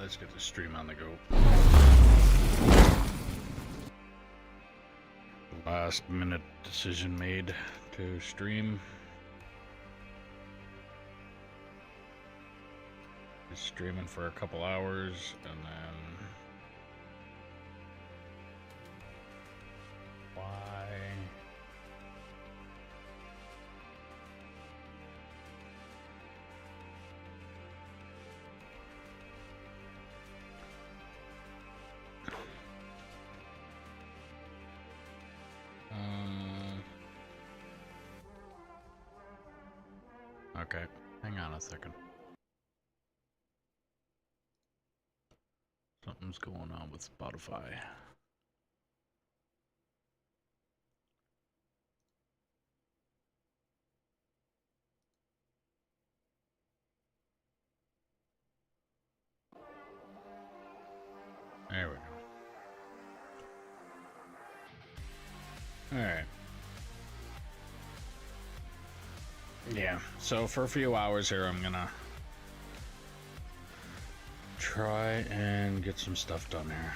let's get the stream on the go. Last minute decision made to stream. Just streaming for a couple hours and then why? Okay, hang on a second. Something's going on with Spotify. There we go. Alright. Yeah, so for a few hours here, I'm gonna try and get some stuff done here.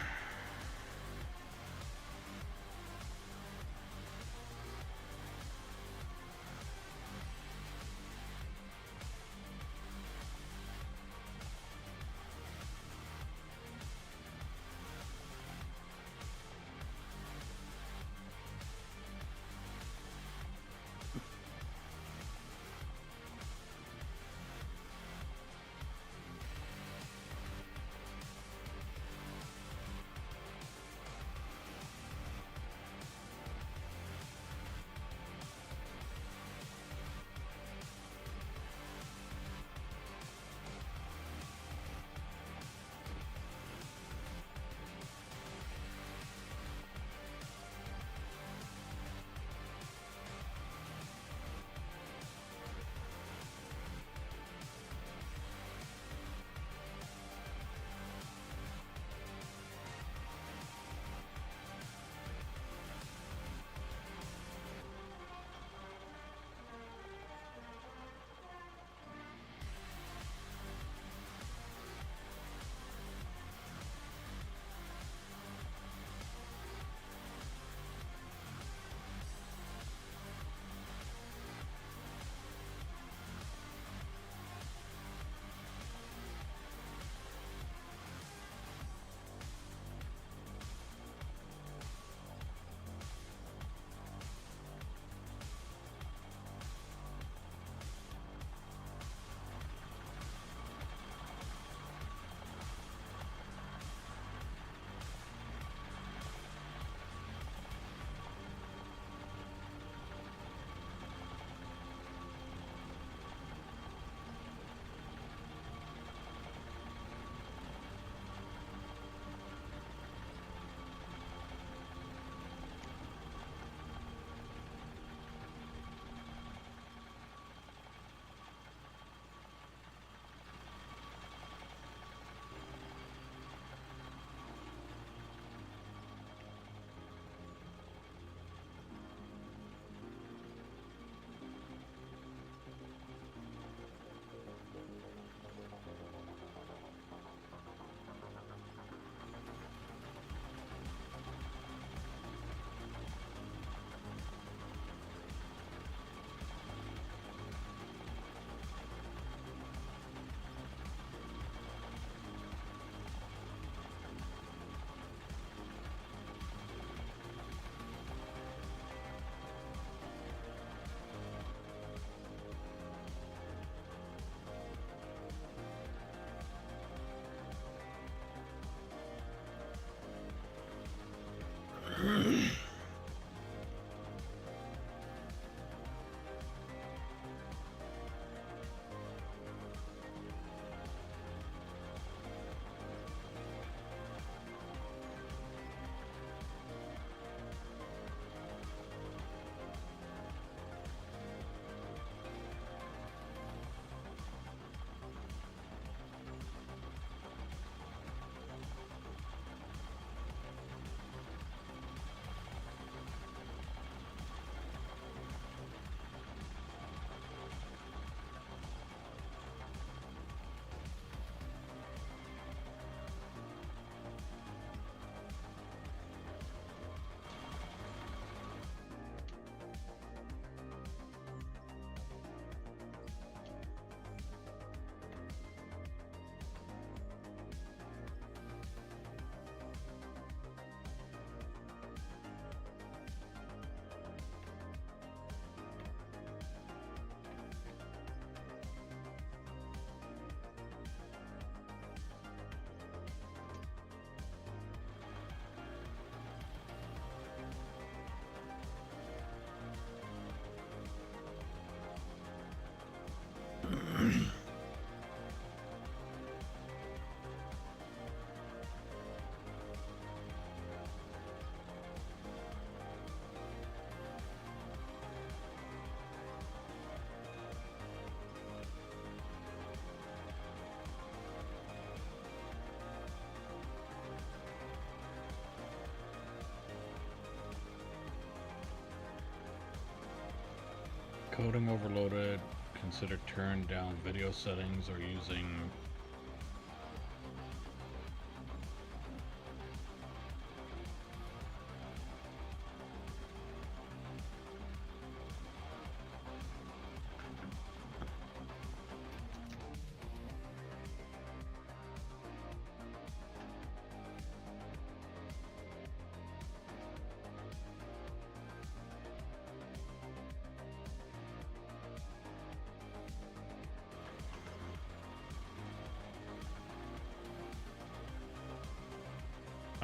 Encoding overloaded. Consider turn down video settings or using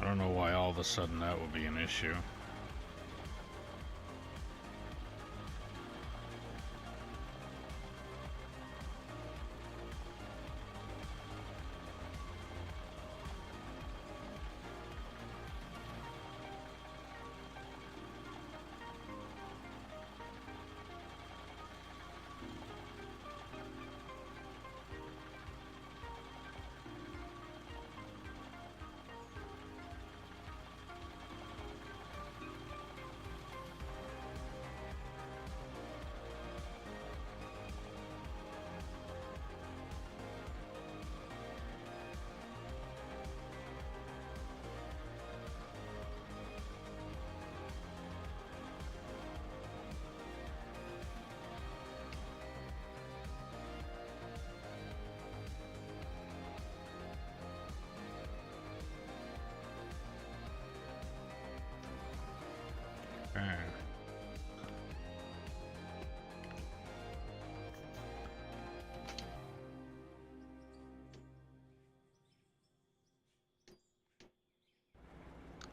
I don't know why all of a sudden that would be an issue.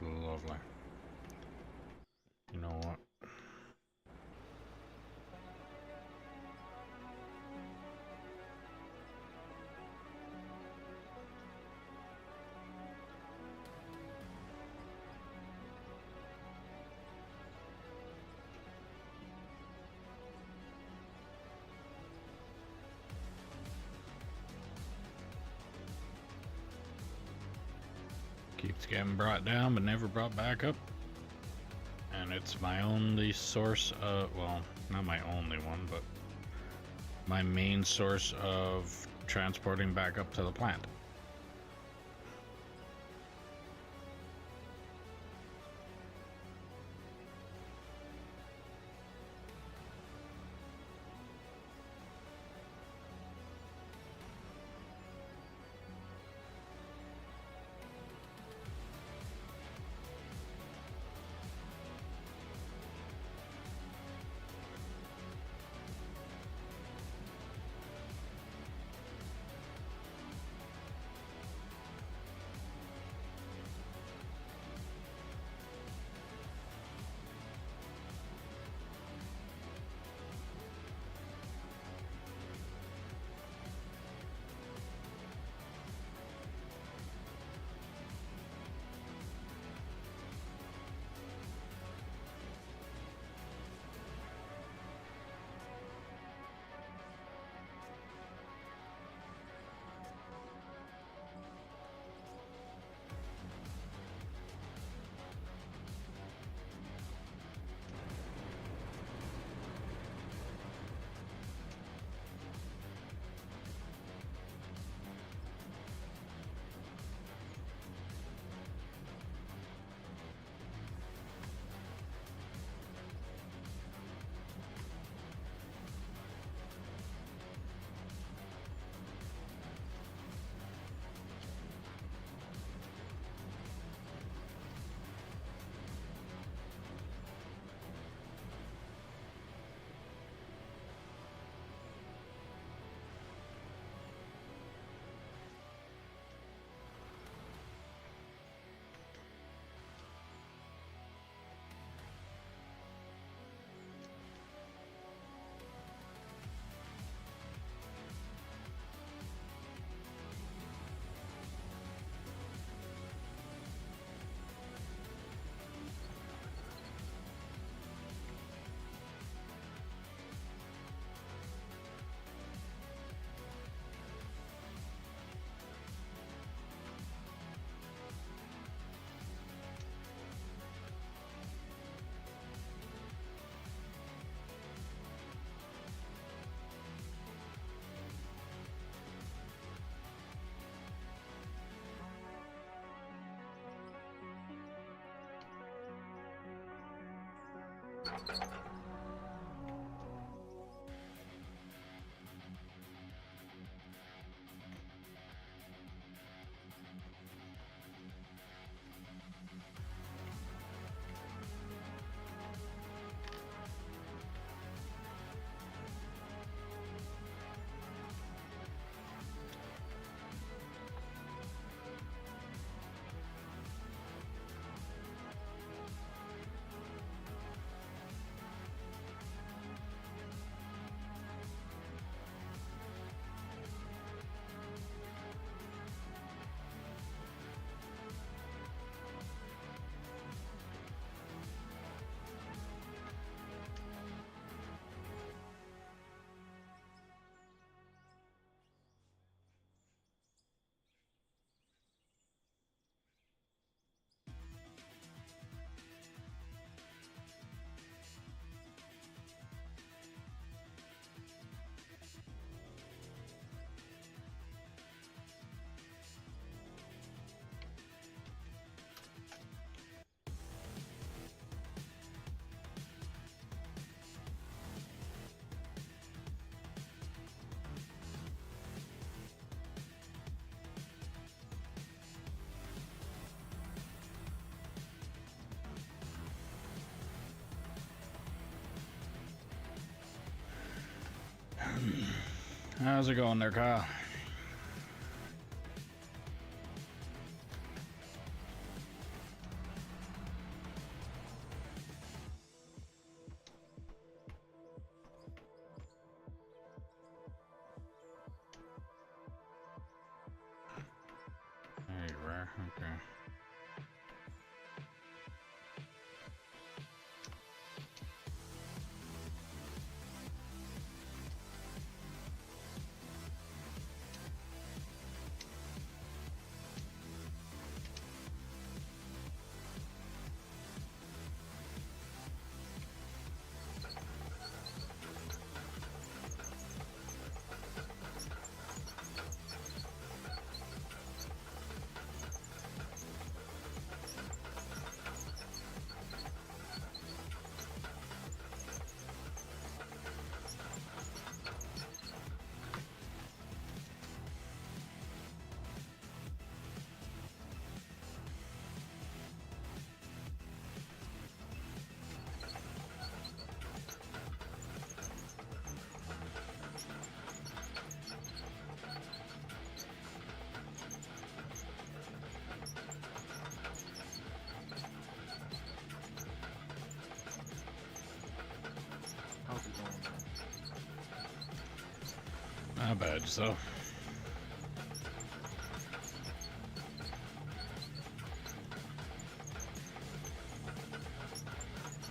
Lovely. You know what? Keeps getting brought down but never brought back up. And it's my only source of, well, not my only one, but my main source of transporting back up to the plant. How's it going there, Kyle? There you are. Okay. How's it going? Not bad, so.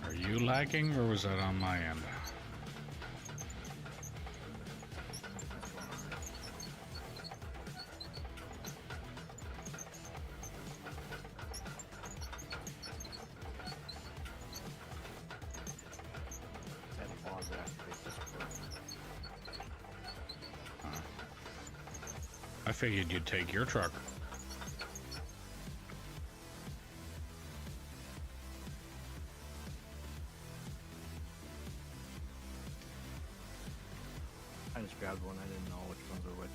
Are you lagging, or was that on my end? Had to pause to activate Discord. I figured you'd take your truck. I just grabbed one. I didn't know which ones were which.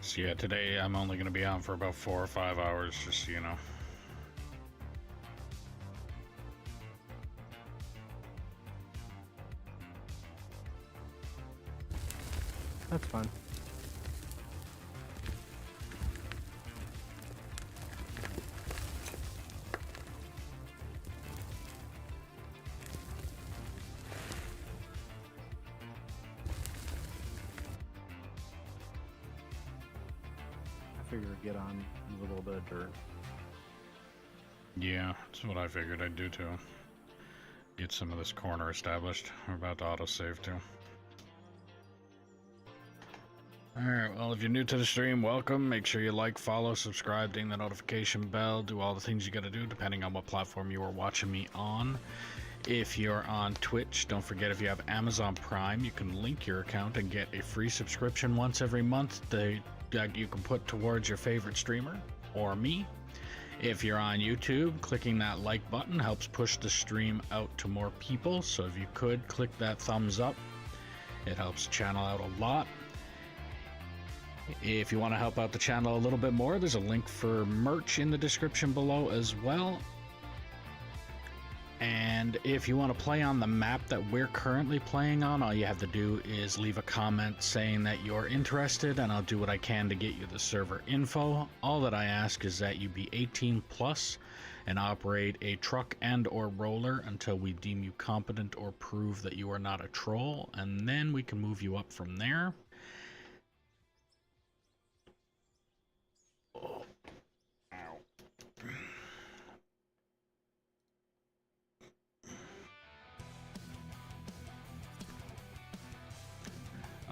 So yeah, today I'm only going to be on for about 4 or 5 hours, just so you know. That's fine. I figure get on use a little bit of dirt. Yeah, that's what I figured I'd do too. Get some of this corner established. We're about to autosave too. Alright, well, if you're new to the stream, welcome. Make sure you like, follow, subscribe, ding the notification bell, do all the things you gotta do depending on what platform you are watching me on. If you're on Twitch, don't forget if you have Amazon Prime, you can link your account and get a free subscription once every month that you can put towards your favorite streamer or me. If you're on YouTube, clicking that like button helps push the stream out to more people, so if you could click that thumbs up, it helps the channel out a lot. If you want to help out the channel a little bit more, there's a link for merch in the description below as well. And if you want to play on the map that we're currently playing on, all you have to do is leave a comment saying that you're interested, and I'll do what I can to get you the server info. All that I ask is that you be 18 plus and operate a truck and or roller until we deem you competent or prove that you are not a troll, and then we can move you up from there.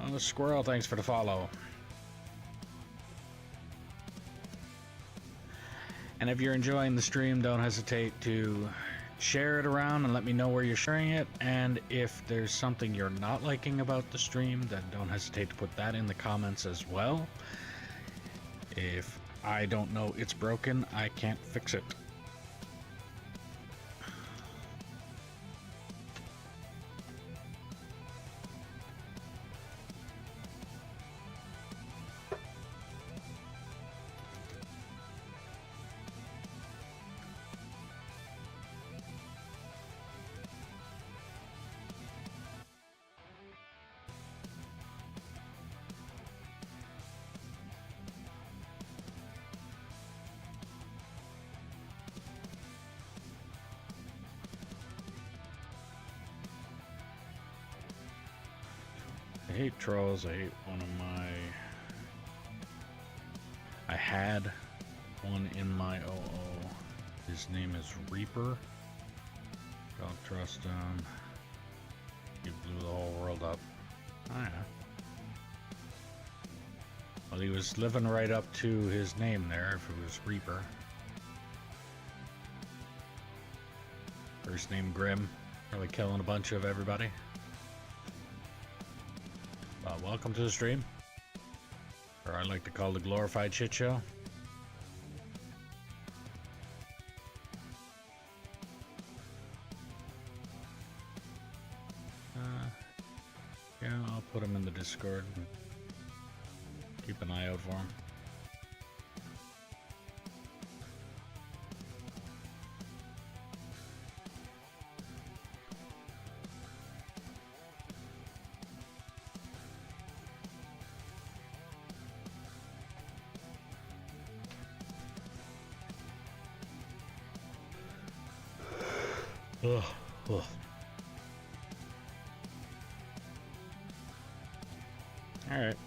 Oh, the squirrel, thanks for the follow. And if you're enjoying the stream, don't hesitate to share it around and let me know where you're sharing it. And if there's something you're not liking about the stream, then don't hesitate to put that in the comments as well. If I don't know it's broken, I can't fix it. I hate trolls. I hate one of my... I had one in my OO. His name is Reaper. Don't trust him. He blew the whole world up. Oh yeah. Well, he was living right up to his name there if it was Reaper. First name Grim. Really killing a bunch of everybody. Welcome to the stream, or I like to call the glorified shit show. Yeah, I'll put him in the Discord. Keep an eye out for him. Ugh, ugh. All right.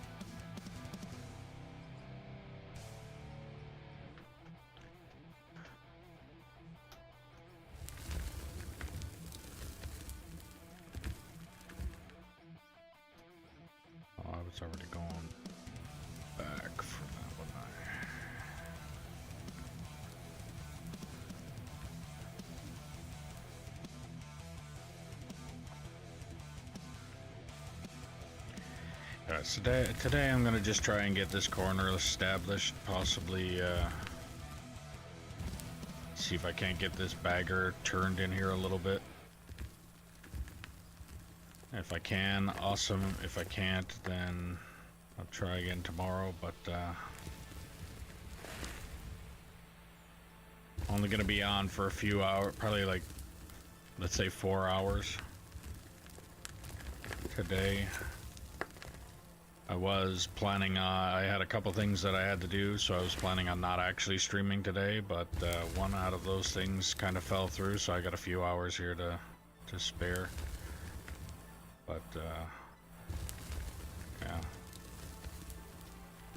Oh, I was already going back for that one. So today I'm gonna just try and get this corner established, possibly see if I can't get this bagger turned in here a little bit. If I can, awesome. If I can't, then I'll try again tomorrow, but only gonna be on for a few hours, probably like, let's say 4 hours today. I was planning I had a couple things that I had to do, so I was planning on not actually streaming today, but one out of those things kind of fell through, so I got a few hours here to spare. But yeah,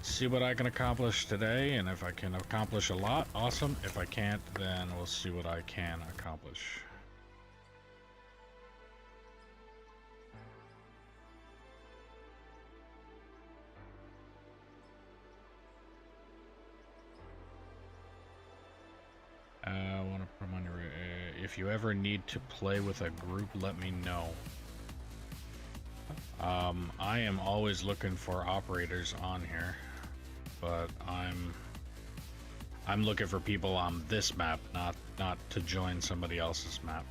see what I can accomplish today, and if I can accomplish a lot, awesome. If I can't, then we'll see what I can accomplish. I want to put on your. If you ever need to play with a group, let me know. I am always looking for operators on here, but I'm looking for people on this map, not to join somebody else's map.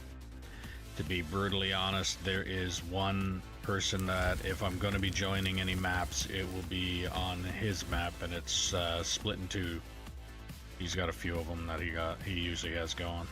To be brutally honest, there is one person that if I'm going to be joining any maps, it will be on his map, and it's split in two. He's got a few of them that he usually has going.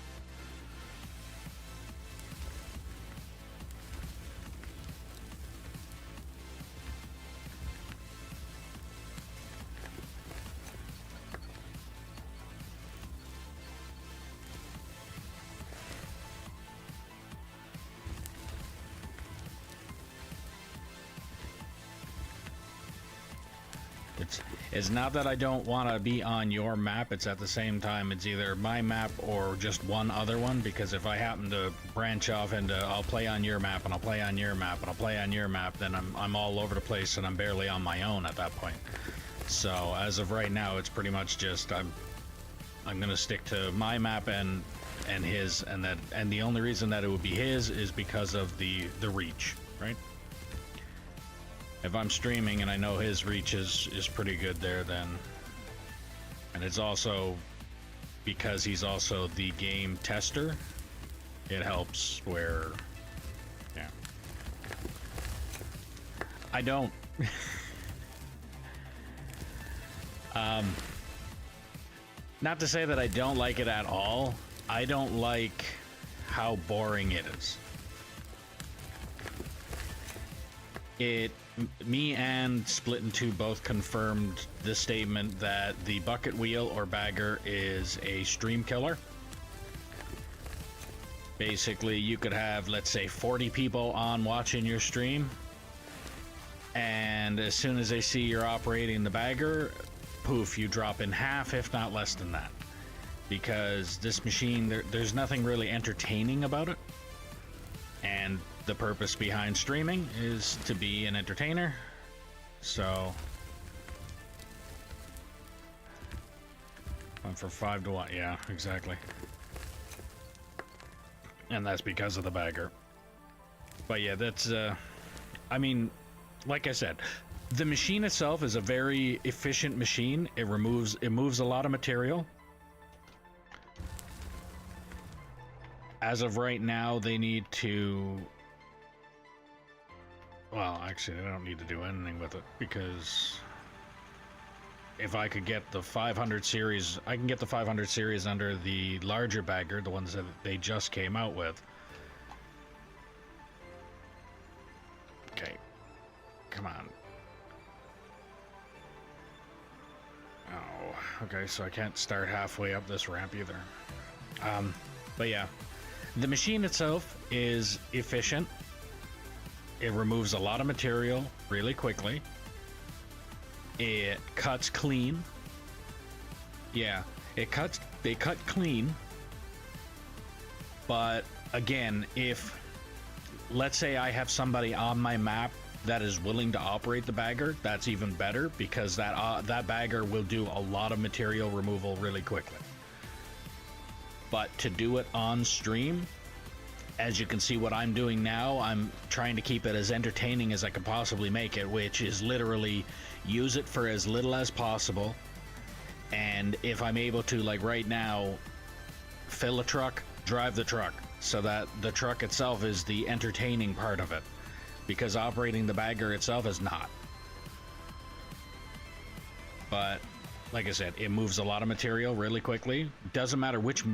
It's not that I don't want to be on your map, it's at the same time it's either my map or just one other one, because if I happen to branch off into I'll play on your map and I'll play on your map and I'll play on your map, then I'm all over the place and I'm barely on my own at that point. So as of right now, it's pretty much just I'm gonna stick to my map and his, and the only reason that it would be his is because of the reach, right? If I'm streaming and I know his reach is pretty good there, then, and it's also because he's also the game tester, it helps where, yeah. I don't. Not to say that I don't like it at all. I don't like how boring it is. Me and Split in Two both confirmed the statement that the bucket wheel or bagger is a stream killer. Basically, you could have, let's say, 40 people on watching your stream, and as soon as they see you're operating the bagger, poof, you drop in half, if not less than that. Because this machine, there's nothing really entertaining about it. And the purpose behind streaming is to be an entertainer. So went for 5 to 1. Yeah, exactly. And that's because of the bagger. But yeah, that's I mean, like I said, the machine itself is a very efficient machine. It moves a lot of material. As of right now, they need to, well, actually, they don't need to do anything with it, because if I could get the 500 series, I can get the 500 series under the larger bagger, the ones that they just came out with. Okay, come on. Oh, okay, so I can't start halfway up this ramp either. But yeah, the machine itself is efficient. It removes a lot of material really quickly. It cuts clean. Yeah, they cut clean. But again, if, let's say I have somebody on my map that is willing to operate the bagger, that's even better, because that bagger will do a lot of material removal really quickly. But to do it on stream, as you can see what I'm doing now, I'm trying to keep it as entertaining as I can possibly make it, which is literally use it for as little as possible. And if I'm able to, like right now, fill a truck, drive the truck, so that the truck itself is the entertaining part of it, because operating the bagger itself is not. but like I said, it moves a lot of material really quickly. Doesn't matter which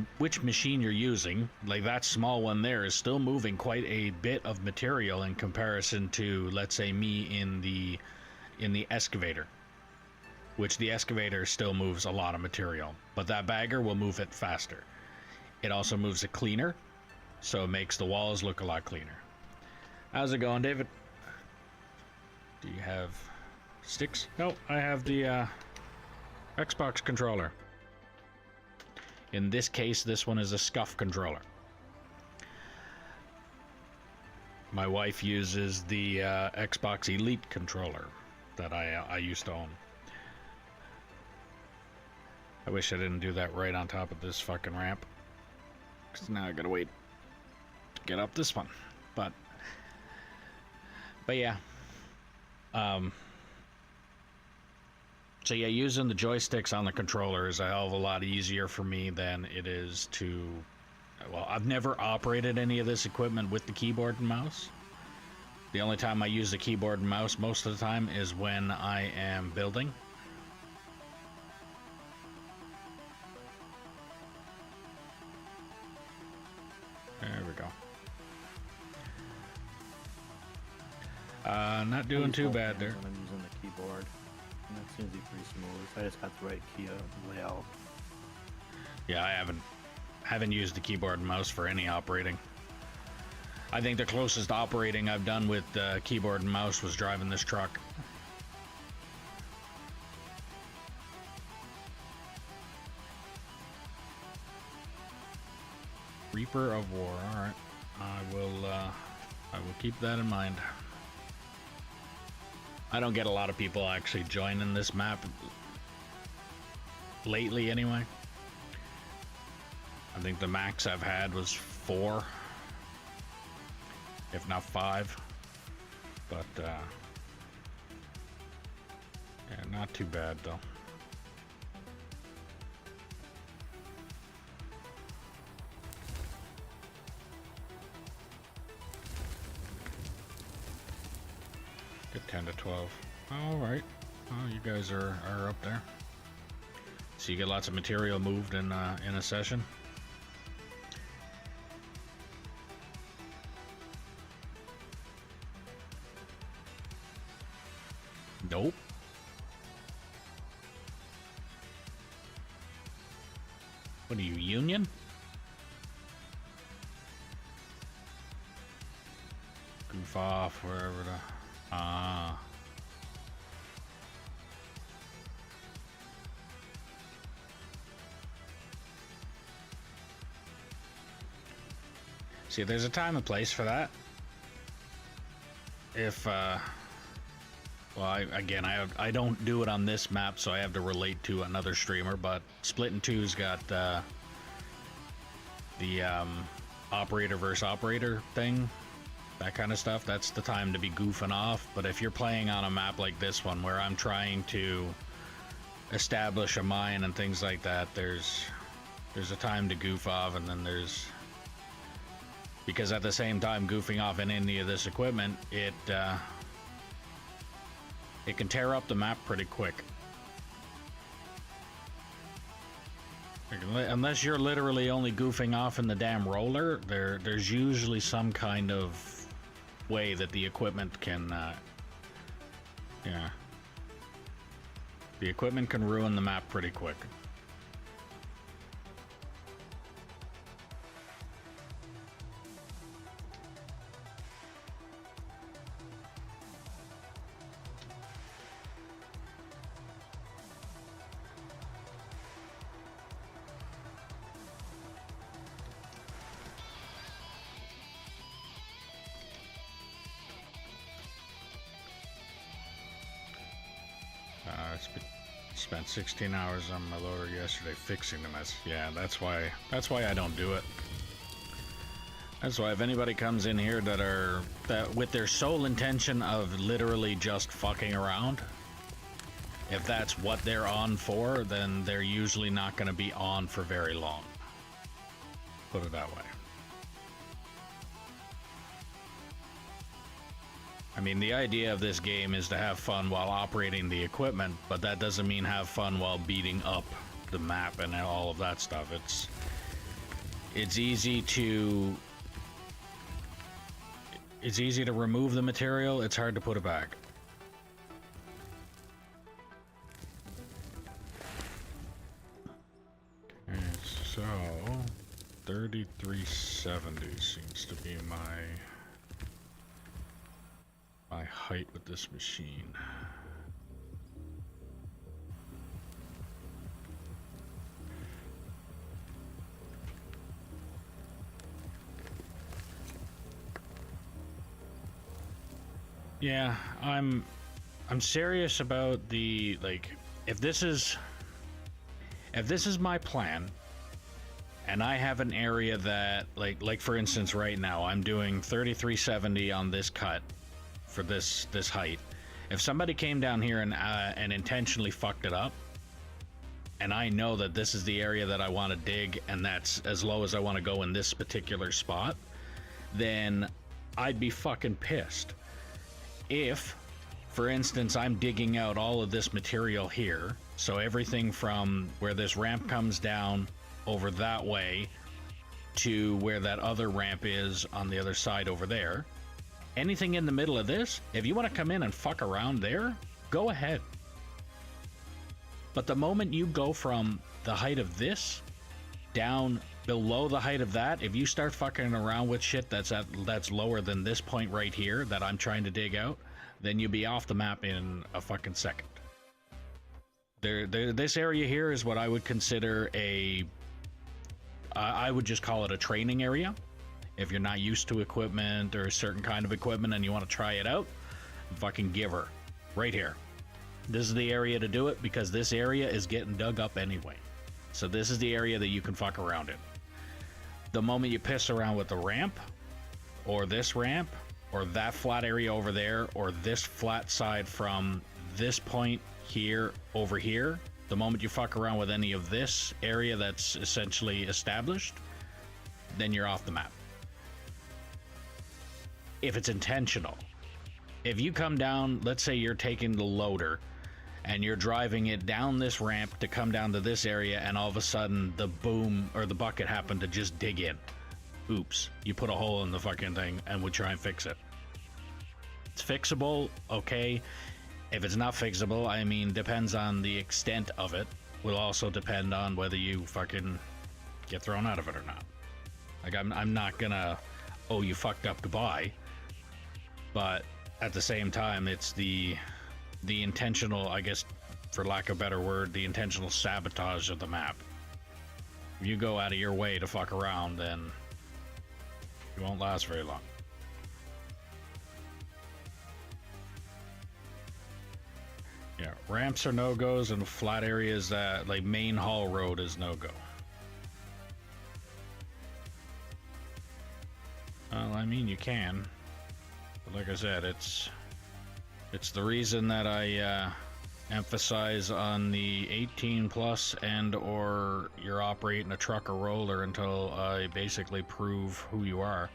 machine you're using. Like that small one there is still moving quite a bit of material in comparison to, let's say, me in the excavator, which the excavator still moves a lot of material, but that bagger will move it faster. It also moves it cleaner, so it makes the walls look a lot cleaner. How's it going, David? Do you have sticks? No, I have the Xbox controller. In this case, this one is a SCUF controller. My wife uses the Xbox Elite controller that I used to own. I wish I didn't do that right on top of this fucking ramp, because now I gotta wait to get up this one. But yeah. So yeah, using the joysticks on the controller is a hell of a lot easier for me than it is to... Well, I've never operated any of this equipment with the keyboard and mouse. The only time I use the keyboard and mouse most of the time is when I am building. There we go. Not doing too bad there. When I'm using the keyboard, and that seems to be pretty smooth. I just got the right key layout. Yeah, I haven't used the keyboard and mouse for any operating. I think the closest operating I've done with keyboard and mouse was driving this truck. Reaper of War. All right, I will keep that in mind. I don't get a lot of people actually joining this map lately, anyway. I think the max I've had was 4, if not 5. But yeah, not too bad though. Get 10 to 12. All right. Oh, you guys are up there. So you get lots of material moved in a session. Nope. What are you, Union? Goof off wherever the... Ah. See, there's a time and place for that. If, well, again, I don't do it on this map, so I have to relate to another streamer, but Splitting 2's got, the, operator versus operator thing. That kind of stuff, that's the time to be goofing off. But if you're playing on a map like this one where I'm trying to establish a mine and things like that, there's a time to goof off, and then there's... Because at the same time goofing off in any of this equipment, it can tear up the map pretty quick. Unless you're literally only goofing off in the damn roller, there's usually some kind of way that the equipment can, yeah. The equipment can ruin the map pretty quick. Spent 16 hours on my loader yesterday fixing the mess. Yeah, that's why I don't do it. That's why if anybody comes in here that with their sole intention of literally just fucking around, if that's what they're on for, then they're usually not going to be on for very long. Put it that way. I mean, the idea of this game is to have fun while operating the equipment, but that doesn't mean have fun while beating up the map and all of that stuff. It's easy to remove the material, it's hard to put it back. Okay, so 3370 seems to be my height with this machine. Yeah, I'm serious about the, like, if this is my plan and I have an area that like for instance right now I'm doing 3370 on this cut for this height. If somebody came down here and intentionally fucked it up, and I know that this is the area that I want to dig and that's as low as I want to go in this particular spot, then I'd be fucking pissed. If, for instance, I'm digging out all of this material here, so everything from where this ramp comes down over that way to where that other ramp is on the other side over there, anything in the middle of this, if you want to come in and fuck around there, go ahead. But the moment you go from the height of this down below the height of that, if you start fucking around with shit that's lower than this point right here that I'm trying to dig out, then you'll be off the map in a fucking second. This area here is what I would consider I would just call it a training area. If you're not used to equipment or a certain kind of equipment and you want to try it out, fucking give her. Right here. This is the area to do it because this area is getting dug up anyway. So this is the area that you can fuck around in. The moment you piss around with the ramp, or this ramp, or that flat area over there, or this flat side from this point here over here, the moment you fuck around with any of this area that's essentially established, then you're off the map. If it's intentional. If you come down, let's say you're taking the loader and you're driving it down this ramp to come down to this area, and all of a sudden the boom or the bucket happened to just dig in. Oops, you put a hole in the fucking thing and we try and fix it. It's fixable, okay. If it's not fixable, I mean, depends on the extent of it. Will also depend on whether you fucking get thrown out of it or not. Like, I'm not gonna, oh, you fucked up to buy, but at the same time, it's the intentional, I guess, for lack of a better word, the intentional sabotage of the map. If you go out of your way to fuck around, then you won't last very long. Yeah, ramps are no-goes, and flat areas that, like main hall road, is no-go. Well, I mean, you can. But like I said, it's the reason that I emphasize on the 18 plus and or you're operating a truck or roller until I basically prove who you are.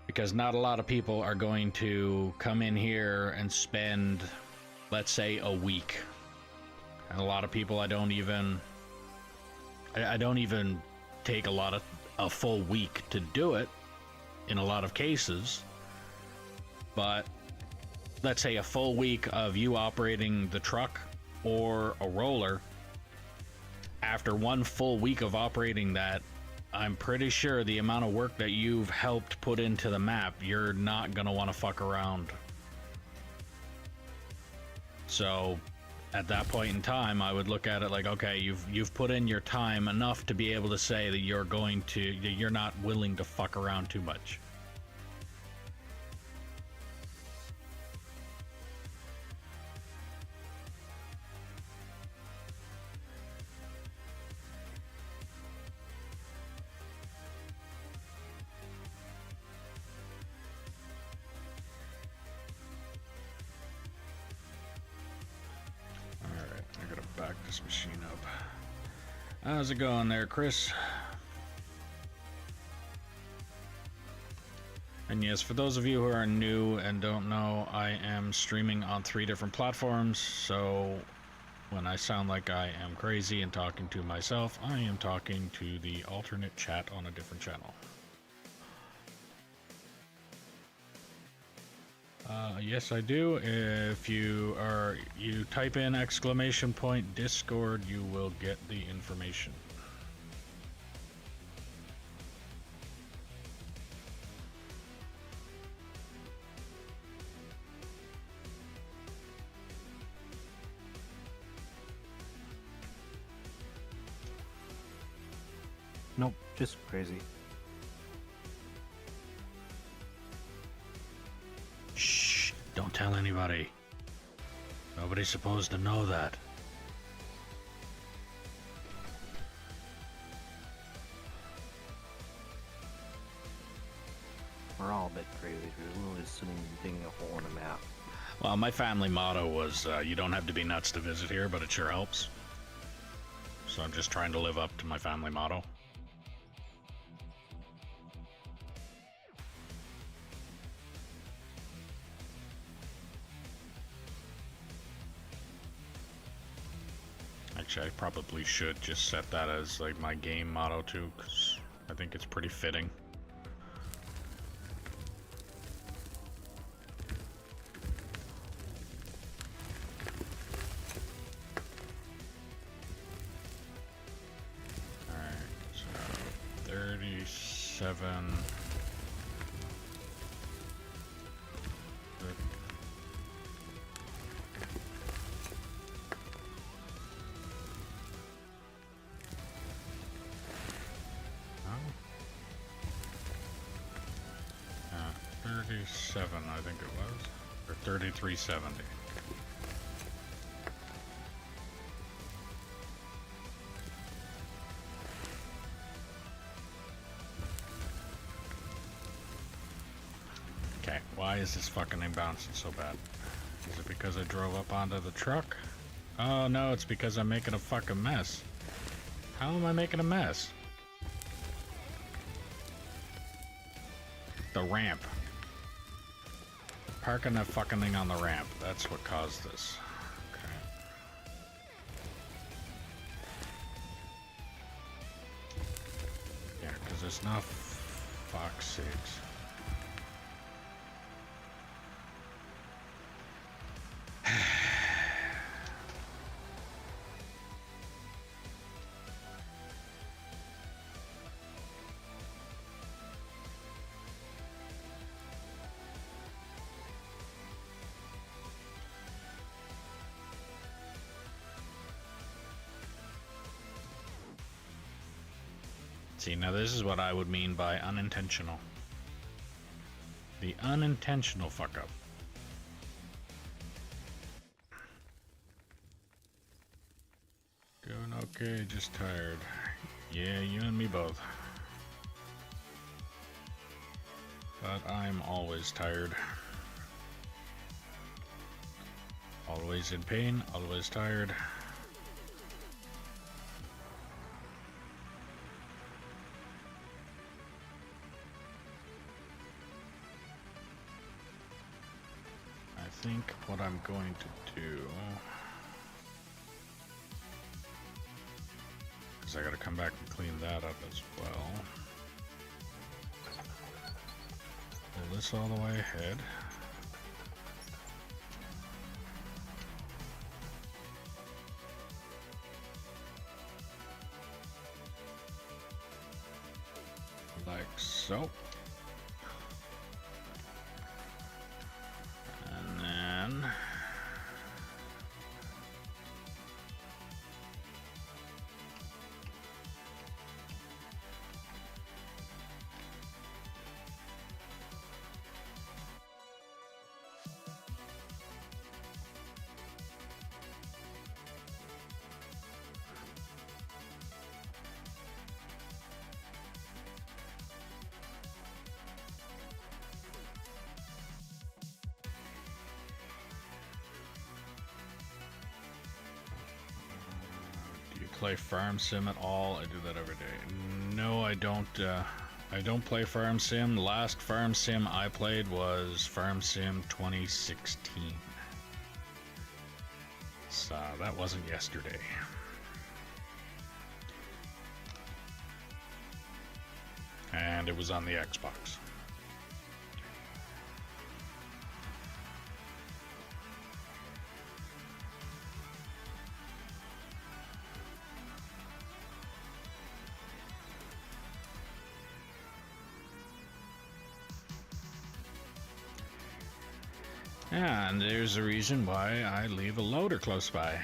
Because not a lot of people are going to come in here and spend, let's say, a week. And a lot of people I don't even take a full week to do it in a lot of cases. But let's say a full week of you operating the truck or a roller. After one full week of operating that, I'm pretty sure the amount of work that you've helped put into the map, you're not gonna want to fuck around. So at that point in time, I would look at it like, okay, you've put in your time enough to be able to say that you're not willing to fuck around too much. Machine up. How's it going there, Chris? And yes, for those of you who are new and don't know, I am streaming on 3 different platforms, so when I sound like I am crazy and talking to myself, I am talking to the alternate chat on a different channel. Yes, I do. If you type in !! Discord, you will get the information. Nope, just crazy. Shh! Don't tell anybody. Nobody's supposed to know that. We're all a bit crazy. We're literally sitting digging a hole in a map. Well, my family motto was, you don't have to be nuts to visit here, but it sure helps. So I'm just trying to live up to my family motto. Actually, I probably should just set that as like my game motto too, because I think it's pretty fitting. Alright, so 37. Oh. 37, I think it was, or 3370. Okay, why is this fucking thing bouncing so bad? Is it because I drove up onto the truck? Oh no, it's because I'm making a fucking mess. How am I making a mess? The ramp. Parking that fucking thing on the ramp. That's what caused this. Okay. Yeah, because there's not... Fuck's sakes. See, now this is what I would mean by unintentional. The unintentional fuck up. Going okay, just tired. Yeah, you and me both. But I'm always tired. Always in pain, always tired. I think what I'm going to do is I gotta come back and clean that up as well. Pull this all the way ahead. Like so. And then play Farm Sim at all? I do that every day. No, I don't. I don't play Farm Sim. The last Farm Sim I played was Farm Sim 2016. So that wasn't yesterday. And it was on the Xbox. And there's a reason why I leave a loader close by.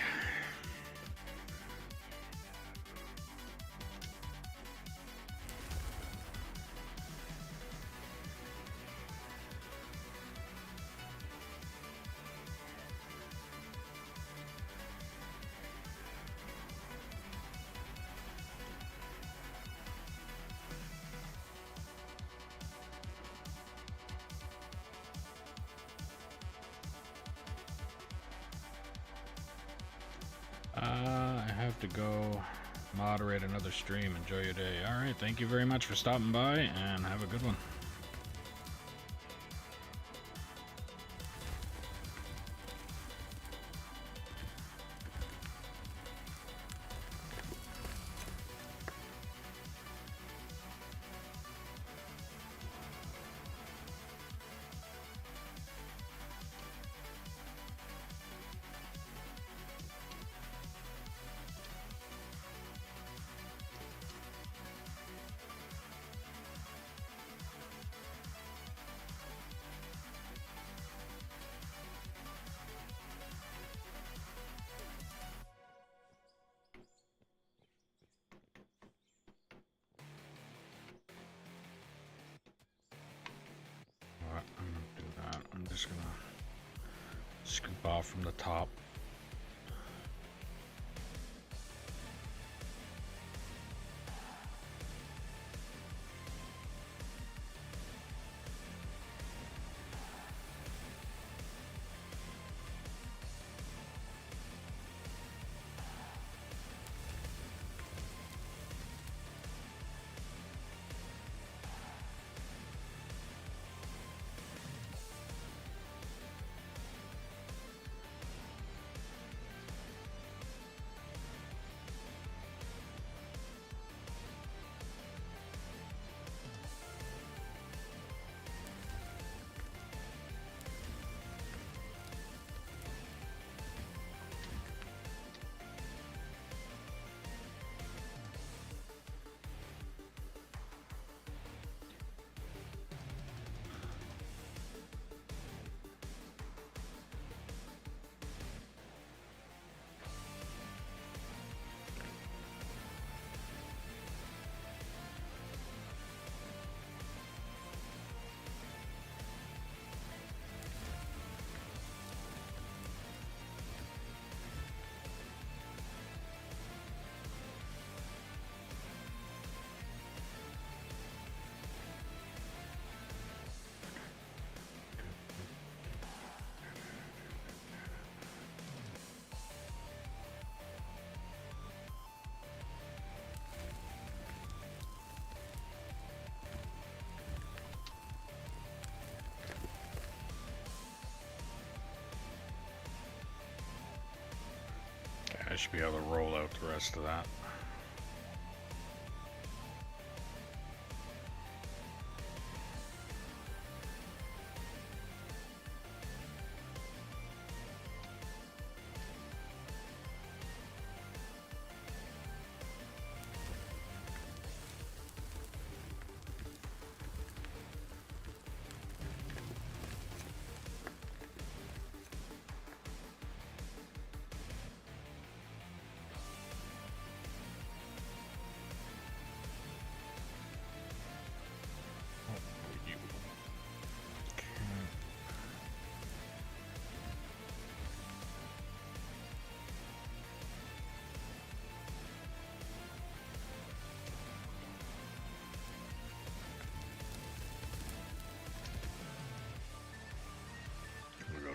I have to go moderate another stream. Enjoy your day. Alright, thank you very much for stopping by, and have a good one. Alright, I'm gonna do that. I'm just gonna scoop off from the top. I should be able to roll out the rest of that.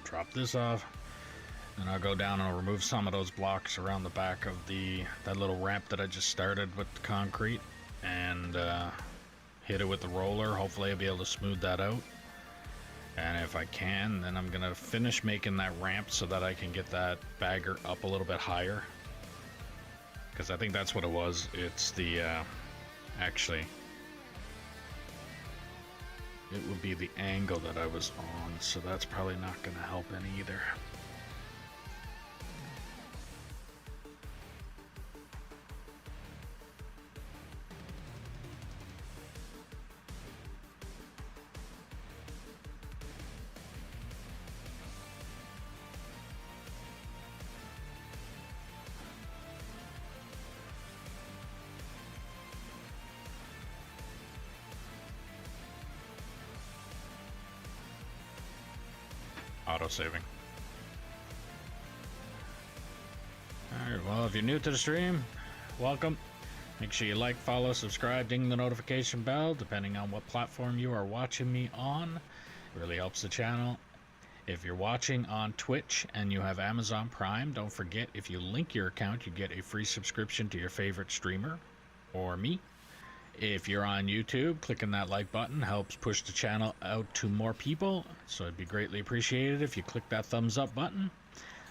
Drop this off, and I'll go down and I'll remove some of those blocks around the back of that little ramp that I just started with the concrete, and hit it with the roller. Hopefully I'll be able to smooth that out. And if I can, then I'm gonna finish making that ramp so that I can get that bagger up a little bit higher. Because I think that's what it was. It's the, actually, it would be the angle that I was on, so that's probably not gonna help any either. Auto-saving. Alright, well, if you're new to the stream, welcome. Make sure you like, follow, subscribe, ding the notification bell, depending on what platform you are watching me on. It really helps the channel. If you're watching on Twitch and you have Amazon Prime, don't forget, if you link your account, you get a free subscription to your favorite streamer, or me. If you're on YouTube, clicking that like button helps push the channel out to more people, so it'd be greatly appreciated if you click that thumbs up button.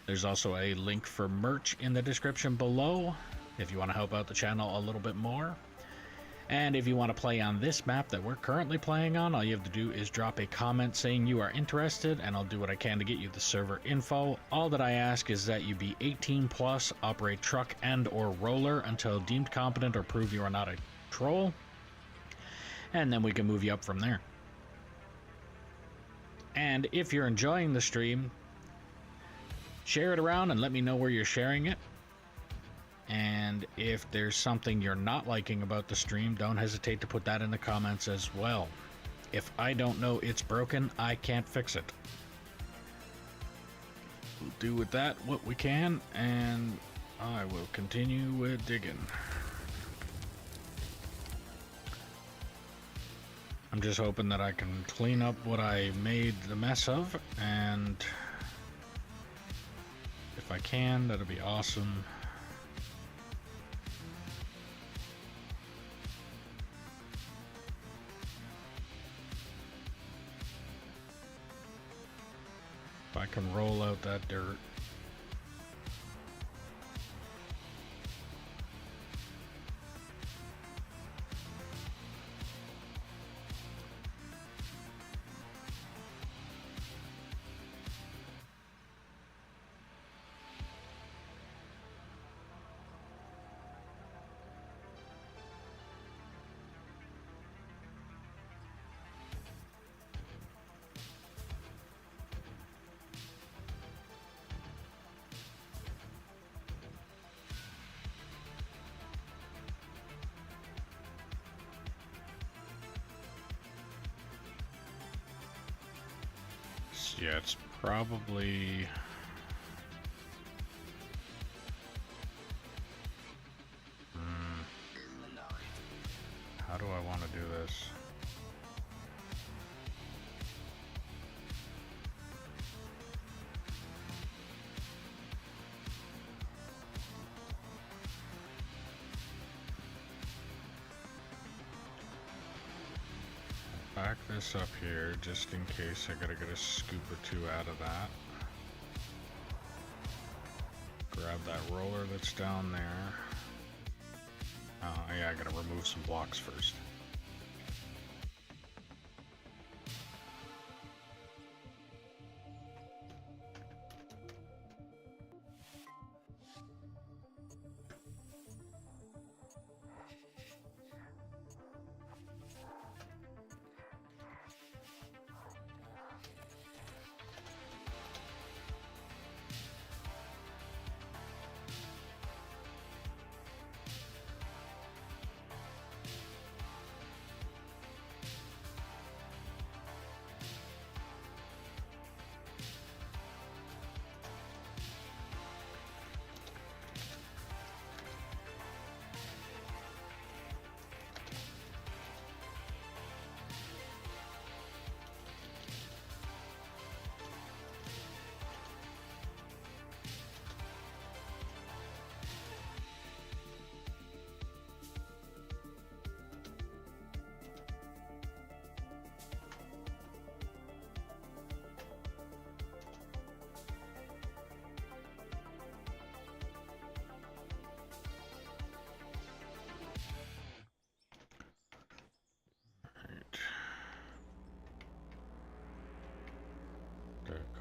There's also a link for merch in the description below if you want to help out the channel a little bit more. And if you want to play on this map that we're currently playing on, all you have to do is drop a comment saying you are interested, and I'll do what I can to get you the server info. All that I ask is that you be 18 plus, operate truck and or roller until deemed competent or prove you are not a troll, and then we can move you up from there. And if you're enjoying the stream, share it around and let me know where you're sharing it. And if there's something you're not liking about the stream, don't hesitate to put that in the comments as well. If I don't know it's broken, I can't fix it. We'll do with that what we can, and I will continue with digging. I'm just hoping that I can clean up what I made the mess of, and if I can, that'll be awesome. If I can roll out that dirt. Yeah, it's probably... How do I want to do this? Back this up here just in case I gotta get a scoop or two out of that. Grab that roller that's down there. Oh yeah, I gotta remove some blocks first.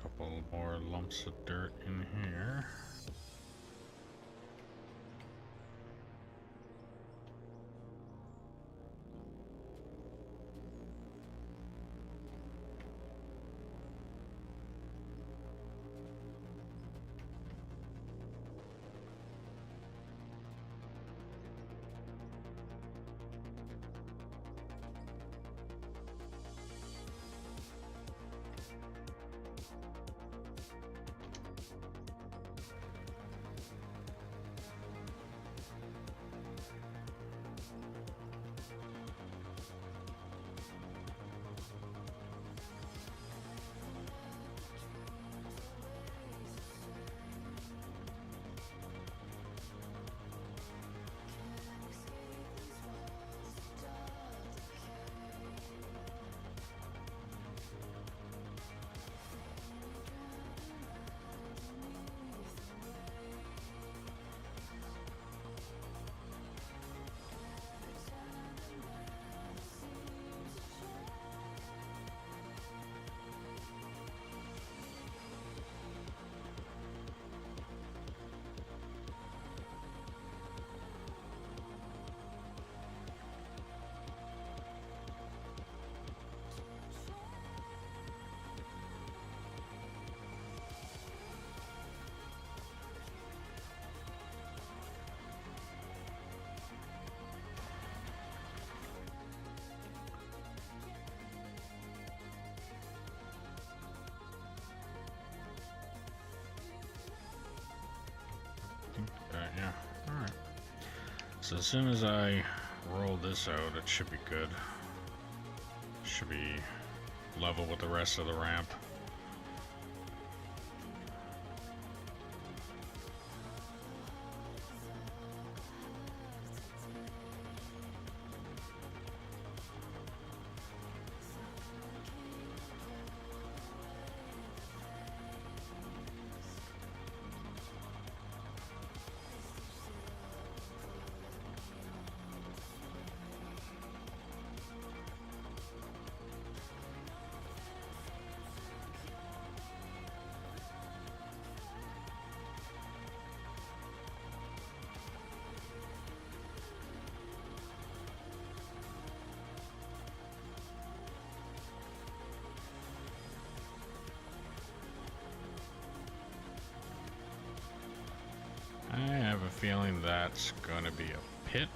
Couple more lumps of dirt in here. Yeah, alright. So as soon as I roll this out, it should be good. Should be level with the rest of the ramp. I have a feeling that's going to be a pit.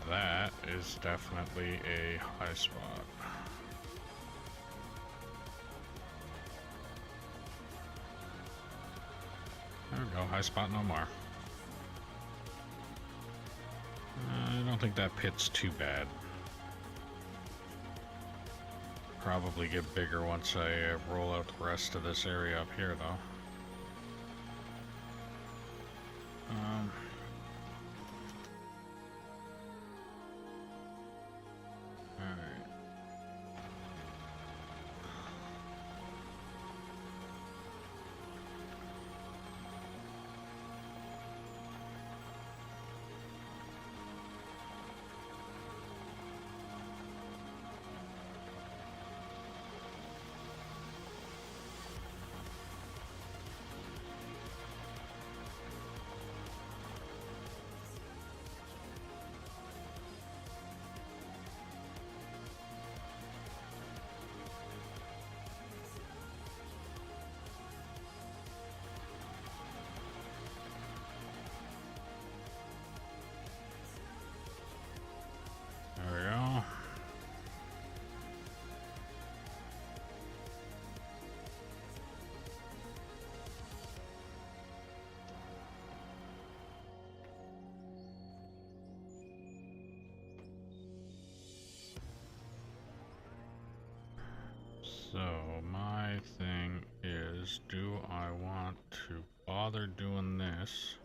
That is definitely a high spot. There we go, high spot no more. I don't think that pit's too bad. Probably get bigger once I roll out the rest of this area up here though. There we go. So my thing is, do I want to bother doing this.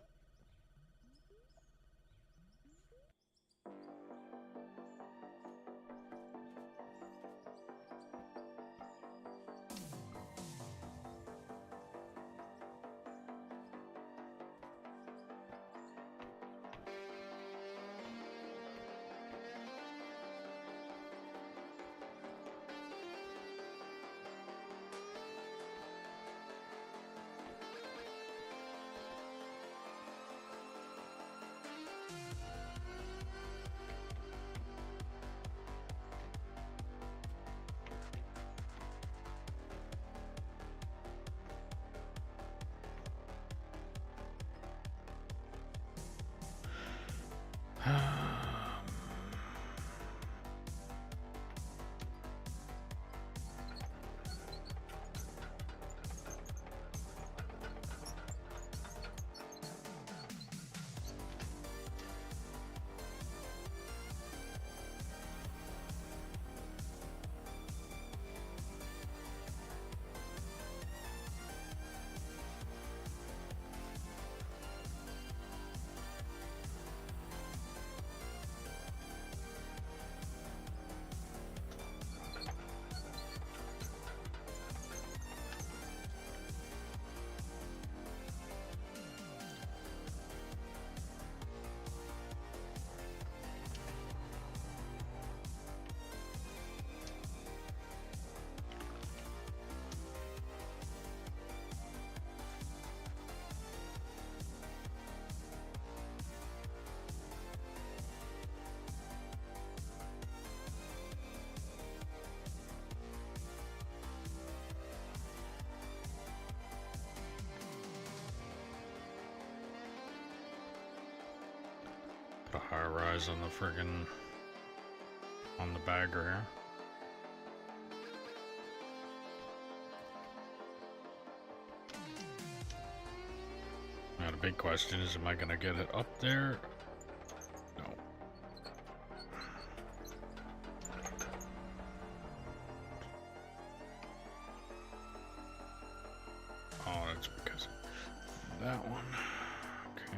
Put a high rise on the friggin' on the bagger here. Now the big question is, am I gonna get it up there? No. Oh, that's because of that one. Okay.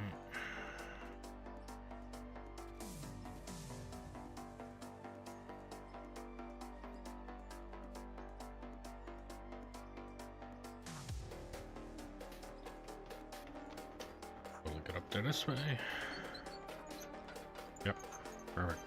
Will it get up there this way? Yep, perfect.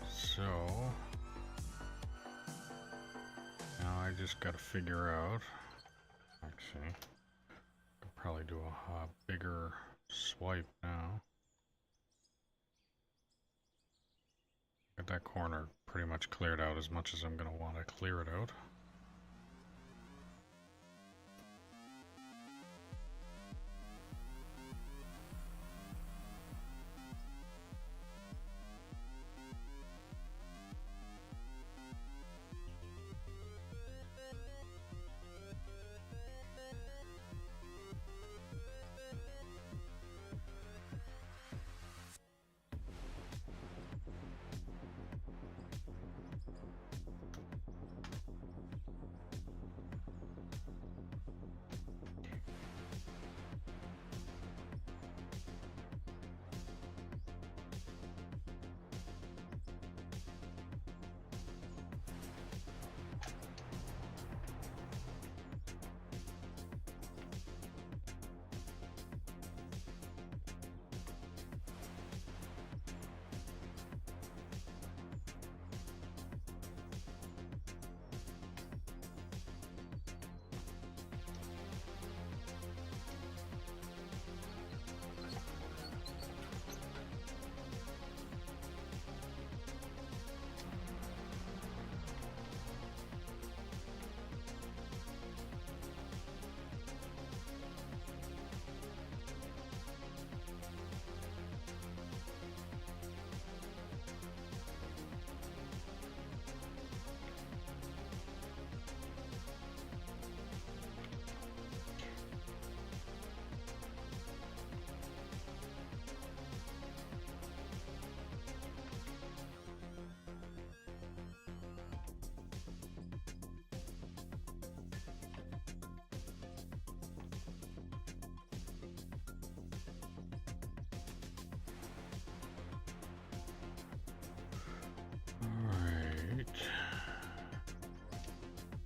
So now I just got to figure out. Actually, I'll probably do a bigger swipe now. Get that corner pretty much cleared out as much as I'm going to want to clear it out.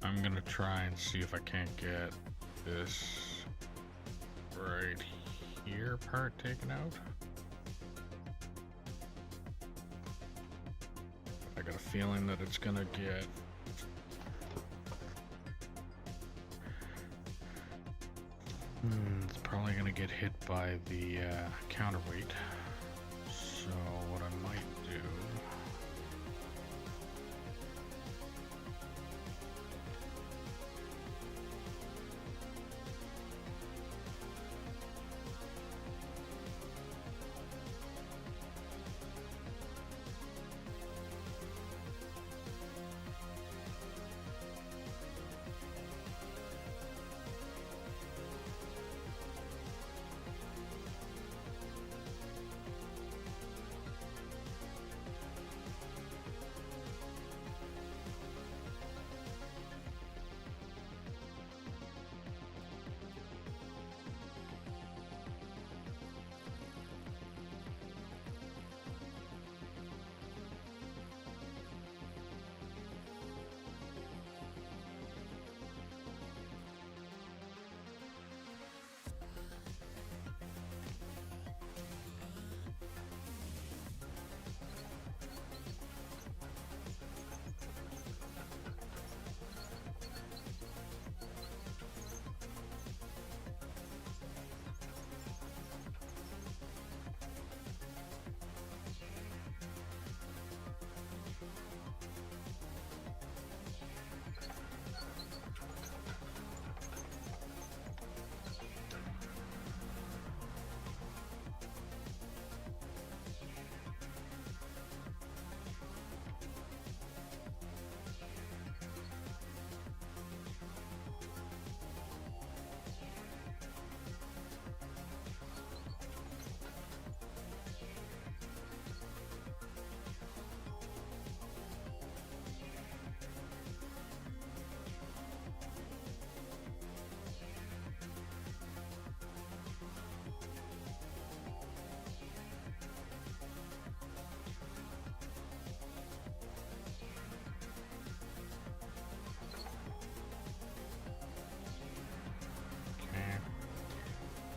I'm gonna try and see if I can't get this right here part taken out. I got a feeling that it's gonna get it's probably gonna get hit by the counterweight. So what I might do,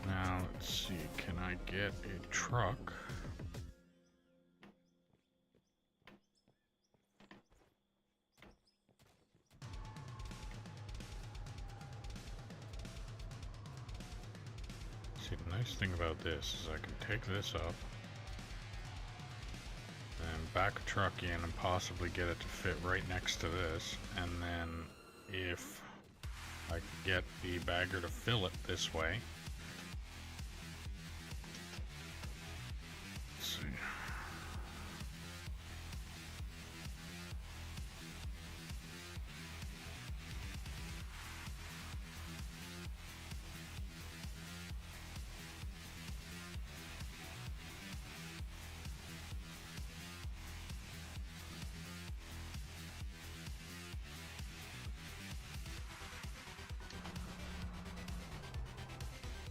now let's see, can I get a truck? See, the nice thing about this is I can take this up and back a truck in and possibly get it to fit right next to this, and then if I can get the bagger to fill it this way. Let's see.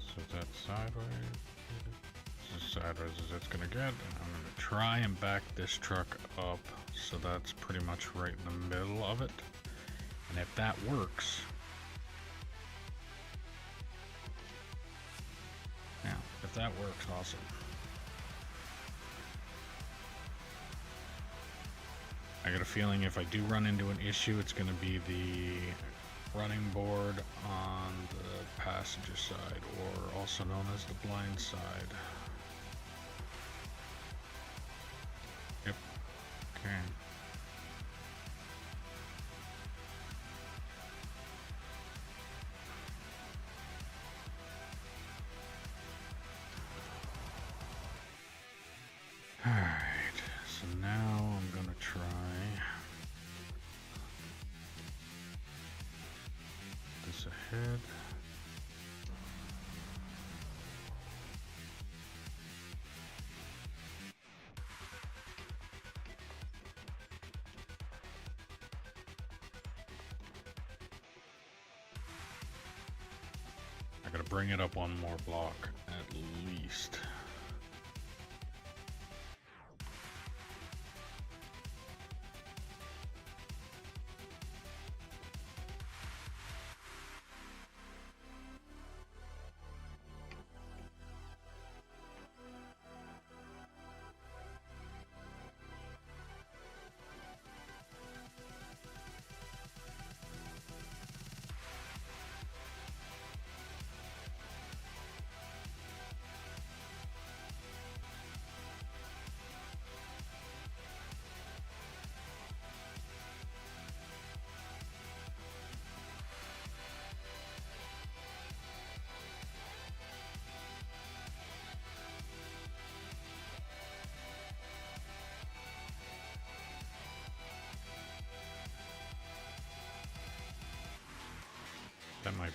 So that's sideways. As sideways as it's gonna get. I'm gonna try and back this truck up so that's pretty much right in the middle of it. And if that works, yeah, if that works, awesome. I got a feeling if I do run into an issue, it's gonna be the running board on the passenger side, or also known as the blind side. Yep. Okay. Alright, so now I'm gonna try this ahead. I gotta bring it up one more block at least.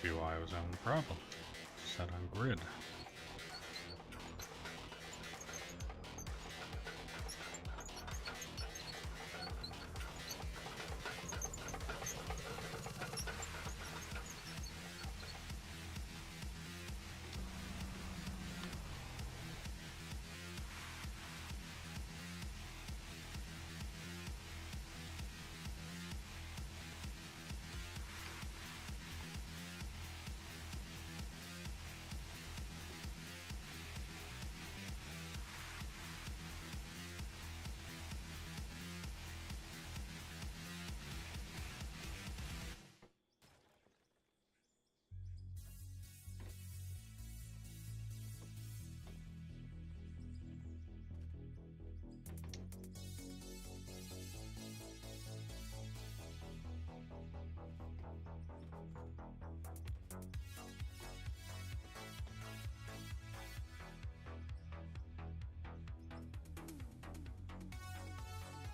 be why I was having a problem. Set on grid.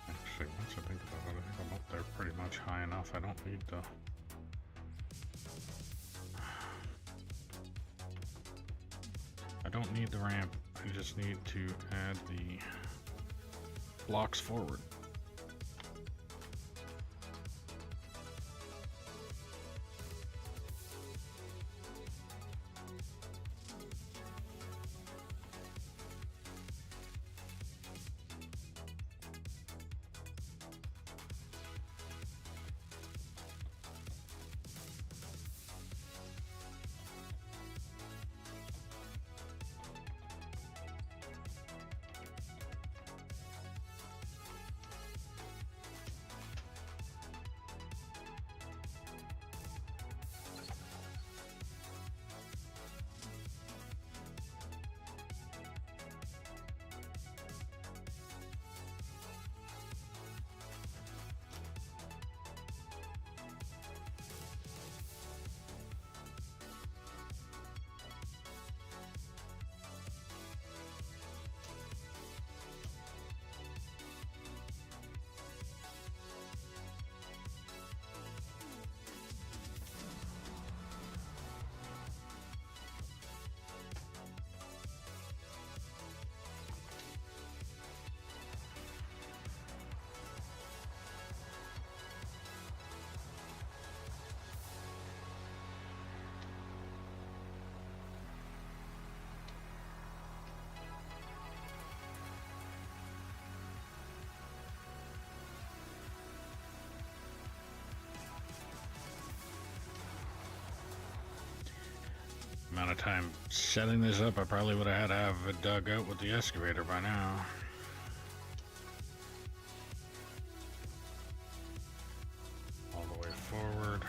Actually, once I think about it, I think I'm up there pretty much high enough. I don't need to... I don't need the ramp. I just need to add the blocks forward. Amount of time setting this up, I probably would have had to have it dug out with the excavator by now. All the way forward.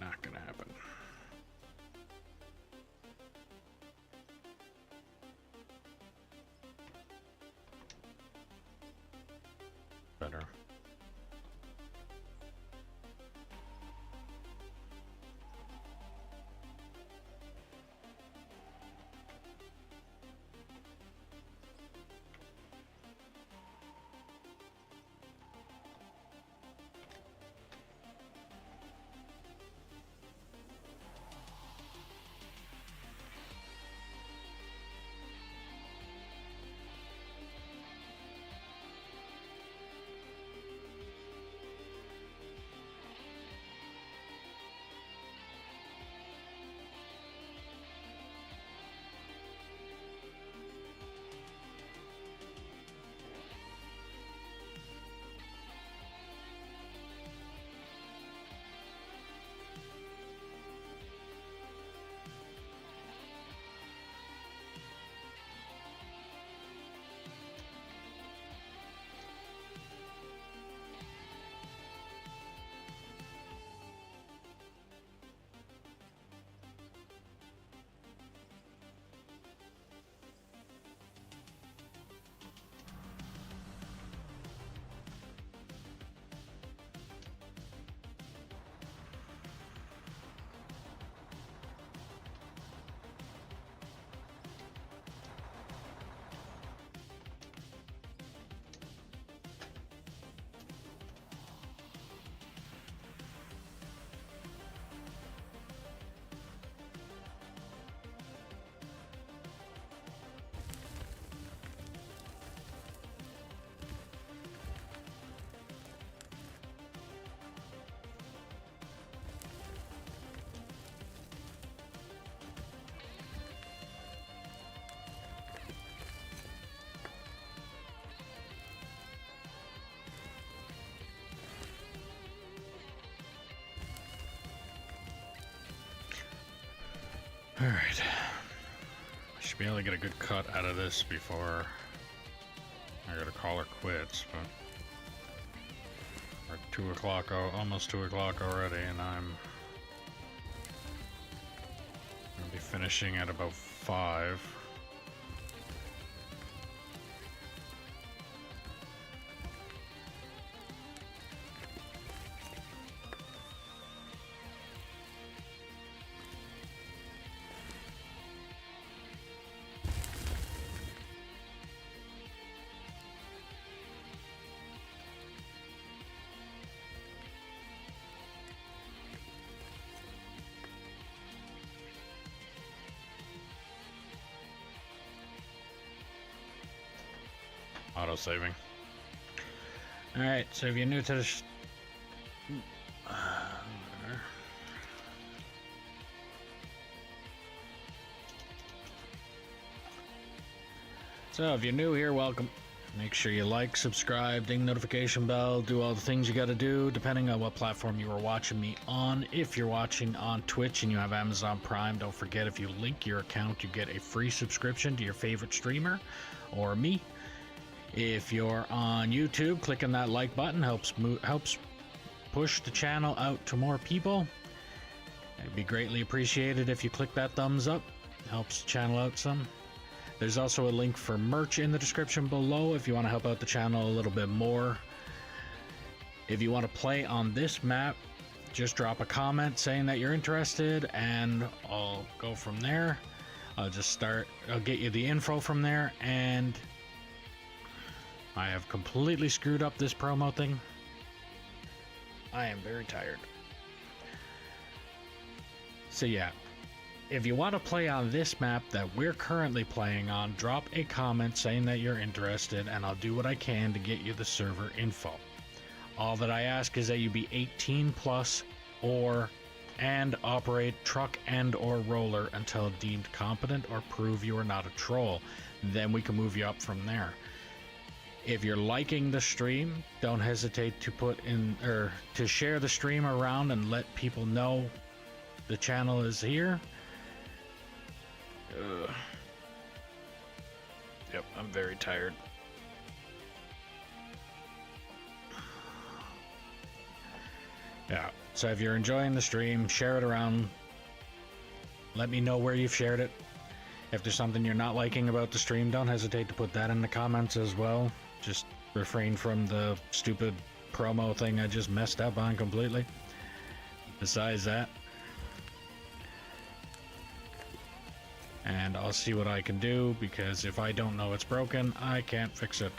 not gonna happen. Better. Alright. I should be able to get a good cut out of this before I gotta call her quits, but we're at 2 o'clock, almost 2 o'clock already, and I'm gonna be finishing at about 5. Auto saving. Alright, so if you're new to the so if you're new here, welcome. Make sure you like, subscribe, ding notification bell, do all the things you gotta do depending on what platform you are watching me on. If you're watching on Twitch and you have Amazon Prime, don't forget, if you link your account, you get a free subscription to your favorite streamer or me. If you're on YouTube, clicking that like button helps push the channel out to more people. It'd be greatly appreciated if you click that thumbs up. Helps the channel out some. There's also a link for merch in the description below if you want to help out the channel a little bit more. If you want to play on this map, just drop a comment saying that you're interested and I'll go from there. I'll get you the info from there, and I have completely screwed up this promo thing. I am very tired. So yeah, if you want to play on this map that we're currently playing on, drop a comment saying that you're interested and I'll do what I can to get you the server info. All that I ask is that you be 18 plus and operate truck and or roller until deemed competent or prove you are not a troll. Then we can move you up from there. If you're liking the stream, don't hesitate to to share the stream around and let people know the channel is here. Yep, I'm very tired. Yeah. So if you're enjoying the stream, share it around. Let me know where you've shared it. If there's something you're not liking about the stream, don't hesitate to put that in the comments as well. Just refrain from the stupid promo thing I just messed up on completely. Besides that, and I'll see what I can do, because if I don't know it's broken, I can't fix it.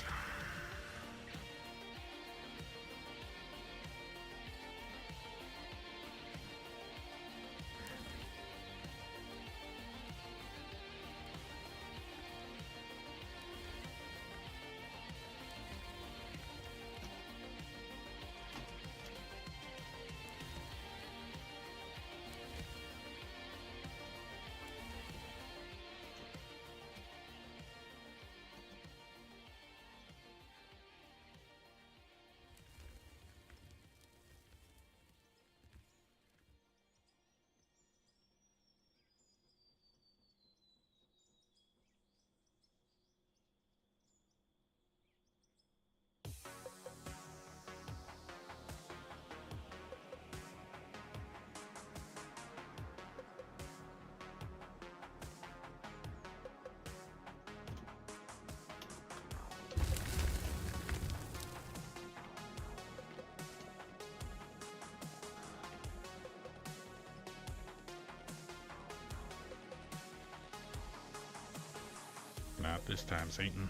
Not this time, Satan.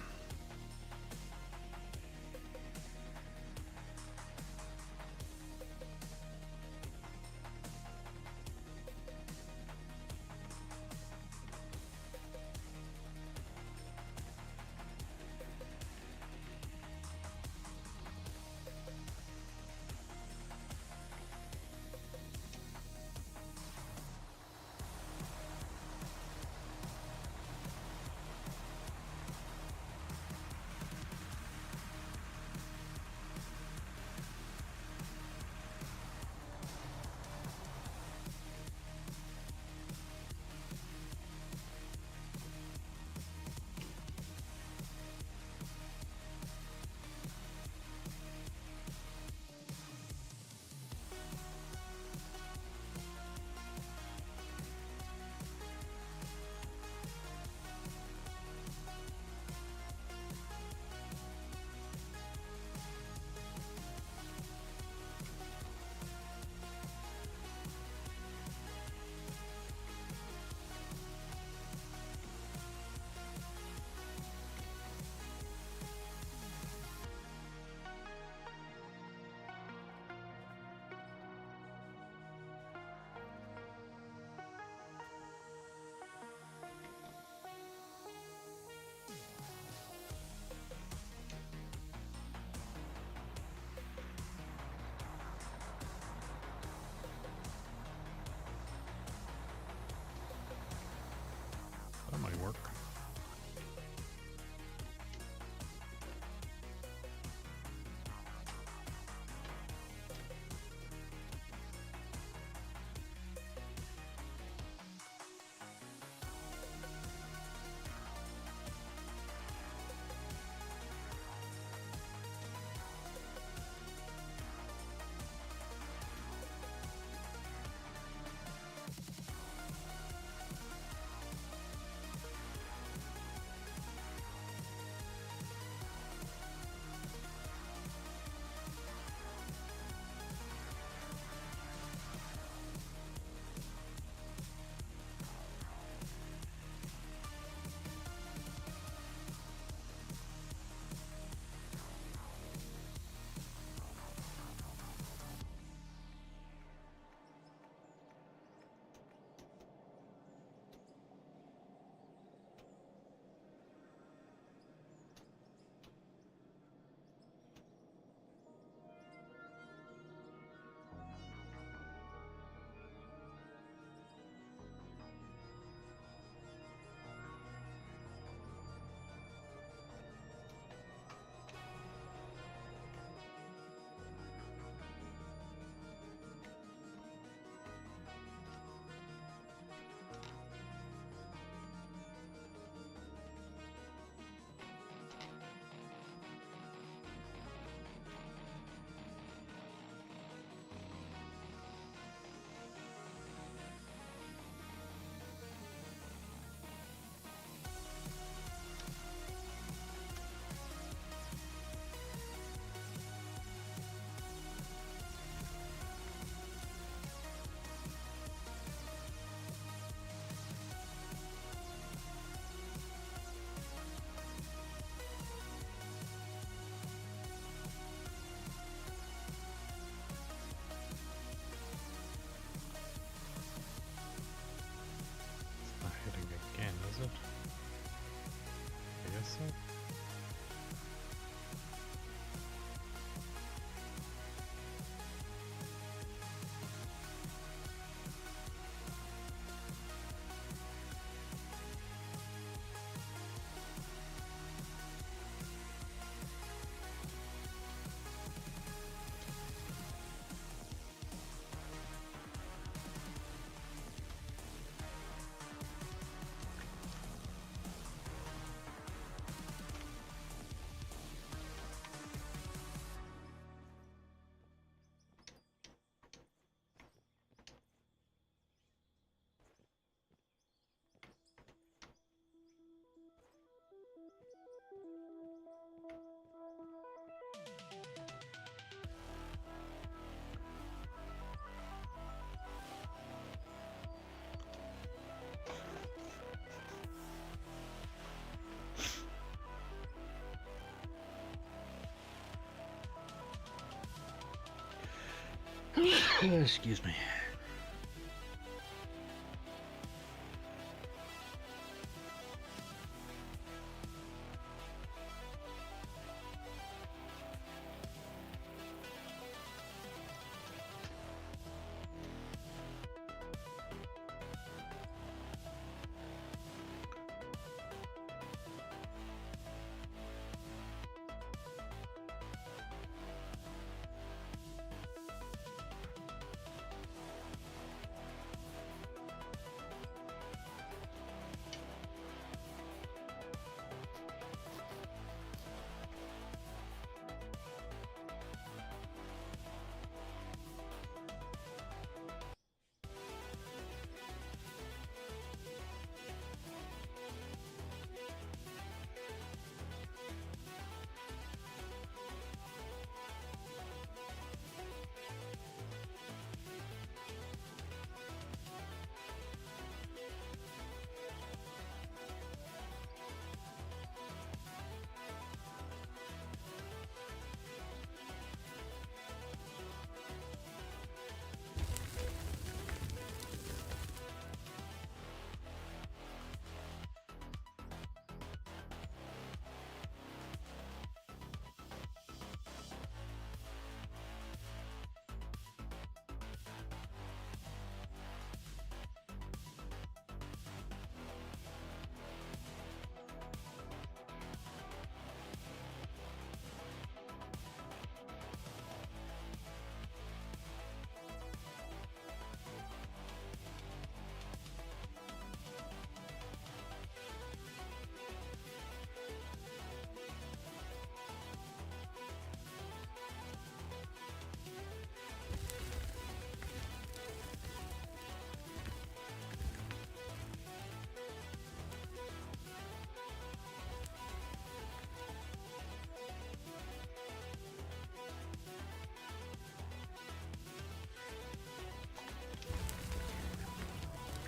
Excuse me.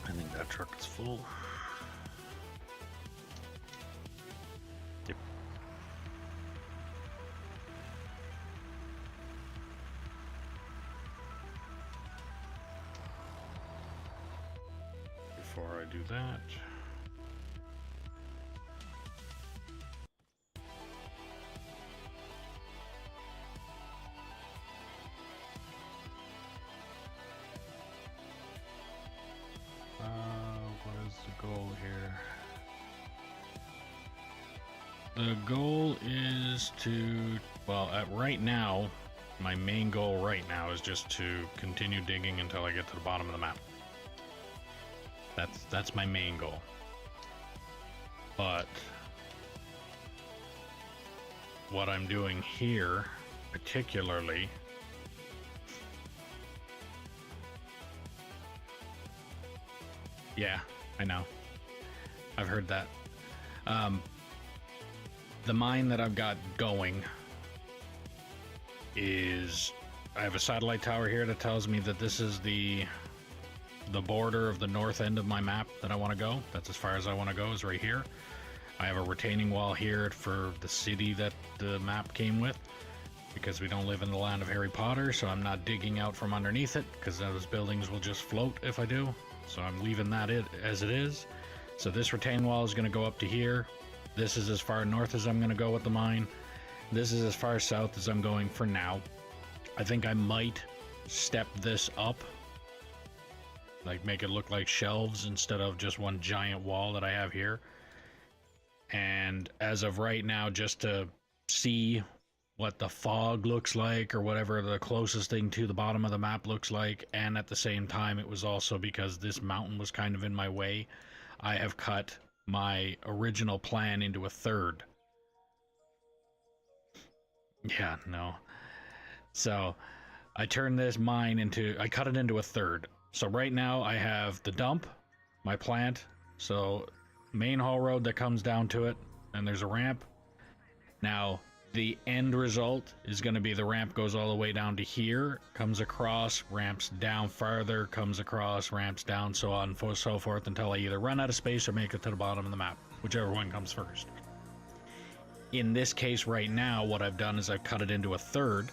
I think that truck is full. Yep. Before I do that, what is the goal here? The goal is to, well, right now, my main goal right now is just to continue digging until I get to the bottom of the map. That's my main goal. But what I'm doing here, particularly, yeah, I know. I've heard that. The mine that I've got going is, I have a satellite tower here that tells me that this is the border of the north end of my map that I want to go. That's as far as I want to go, is right here. I have a retaining wall here for the city that the map came with, because we don't live in the land of Harry Potter, so I'm not digging out from underneath it, because those buildings will just float if I do. So I'm leaving that as it is. So this retaining wall is going to go up to here. This is as far north as I'm going to go with the mine. This is as far south as I'm going for now. I think I might step this up, like make it look like shelves instead of just one giant wall that I have here. And as of right now, just to see what the fog looks like, or whatever the closest thing to the bottom of the map looks like, and at the same time, it was also because this mountain was kind of in my way, I have cut my original plan into a third. Yeah, no. So I turned this mine into, I cut it into a third. So right now I have the dump, my plant, so main haul road that comes down to it, and there's a ramp. Now the end result is going to be the ramp goes all the way down to here, comes across, ramps down farther, comes across, ramps down, so on and so forth, until I either run out of space or make it to the bottom of the map, whichever one comes first. In this case right now, what I've done is I've cut it into a third,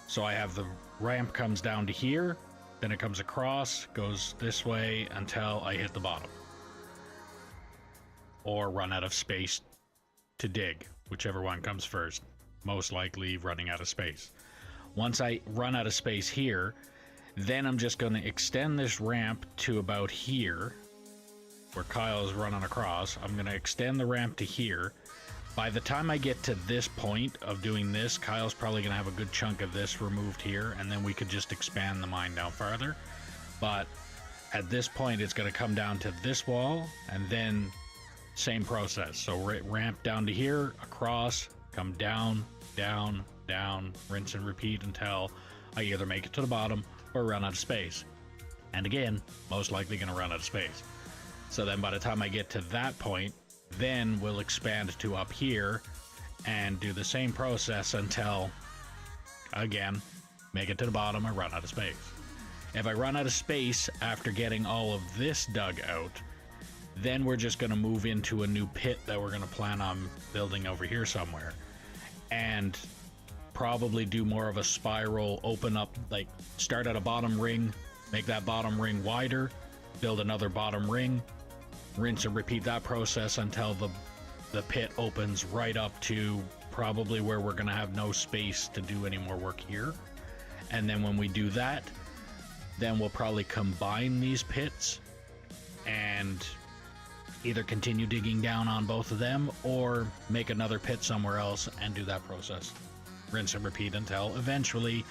So I have the ramp comes down to here, then it comes across, goes this way until I hit the bottom. Or run out of space to dig, whichever one comes first. Most likely running out of space. Once I run out of space here, then I'm just going to extend this ramp to about here, where Kyle is running across. I'm going to extend the ramp to here. By the time I get to this point of doing this, Kyle's probably going to have a good chunk of this removed here, and then we could just expand the mine down farther. But at this point, it's going to come down to this wall, and then same process. So ramp down to here, across, come down, down, down, rinse and repeat until I either make it to the bottom or run out of space. And again, most likely going to run out of space. So then by the time I get to that point, then we'll expand to up here and do the same process until, again, make it to the bottom or run out of space. If I run out of space after getting all of this dug out, then we're just going to move into a new pit that we're going to plan on building over here somewhere. And probably do more of a spiral, open up, like start at a bottom ring, make that bottom ring wider, build another bottom ring, rinse and repeat that process until the pit opens right up to probably where we're going to have no space to do any more work here. And then when we do that, then we'll probably combine these pits and either continue digging down on both of them or make another pit somewhere else and do that process. Rinse and repeat until eventually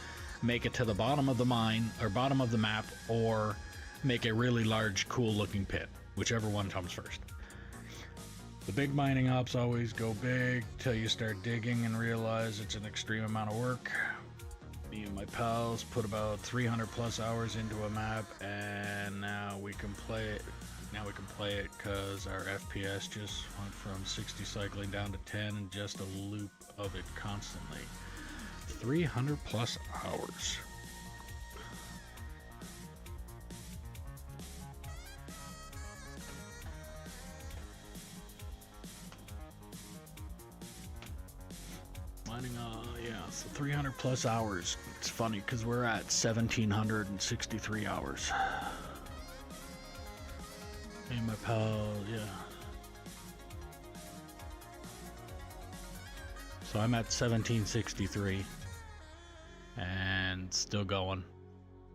make it to the bottom of the mine or bottom of the map, or make a really large, cool looking pit, whichever one comes first. The big mining ops always go big till you start digging and realize it's an extreme amount of work. Me and my pals put about 300 plus hours into a map, and now we can play it. Now we can play it because our FPS just went from 60 cycling down to 10 and just a loop of it constantly. 300 plus hours. Mining, yeah, so 300 plus hours. It's funny because we're at 1763 hours. Me and my pal, yeah. So I'm at 1763 and still going.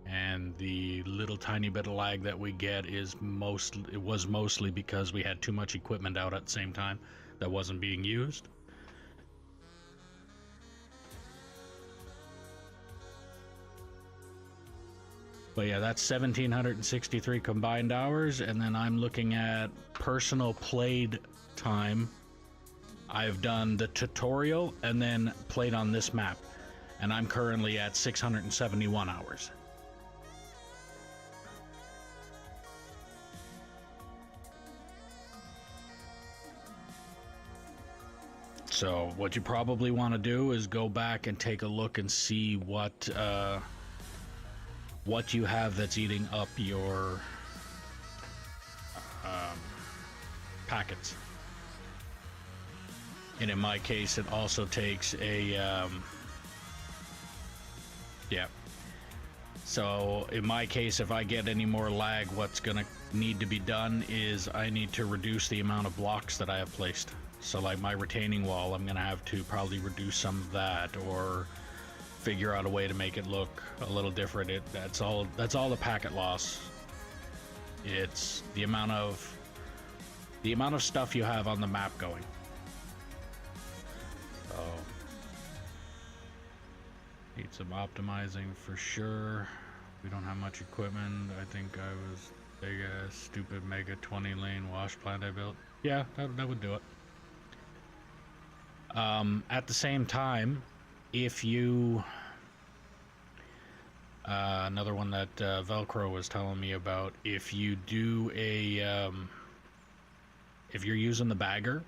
And the little tiny bit of lag that we get is mostly because we had too much equipment out at the same time that wasn't being used. But yeah, that's 1763 combined hours, and then I'm looking at personal played time. I've done the tutorial and then played on this map, and I'm currently at 671 hours. So what you probably want to do is go back and take a look and see what you have that's eating up your packets. And in my case, it also takes a yeah. So in my case, if I get any more lag, what's gonna need to be done is I need to reduce the amount of blocks that I have placed. So like my retaining wall, I'm gonna have to probably reduce some of that, or figure out a way to make it look a little different. That's all the packet loss. It's the amount of stuff you have on the map going. So need some optimizing for sure. We don't have much equipment. I think I was big ass stupid mega 20 lane wash plant I built. Yeah, that would do it. At the same time, if you another one that Velcro was telling me about, if you do a if you're using the bagger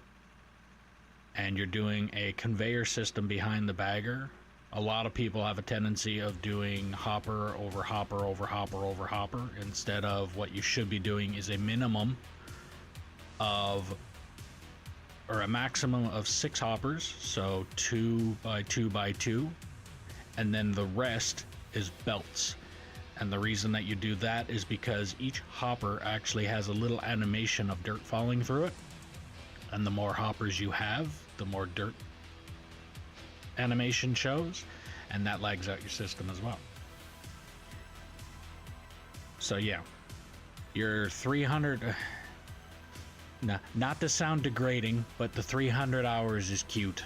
and you're doing a conveyor system behind the bagger, a lot of people have a tendency of doing hopper over hopper over hopper over hopper, instead of what you should be doing is a minimum of, or a maximum of 6 hoppers, so 2 by 2 by 2, and then the rest is belts. And the reason that you do that is because each hopper actually has a little animation of dirt falling through it. And the more hoppers you have, the more dirt animation shows, and that lags out your system as well. So yeah, your 300, not to sound degrading, but the 300 hours is cute.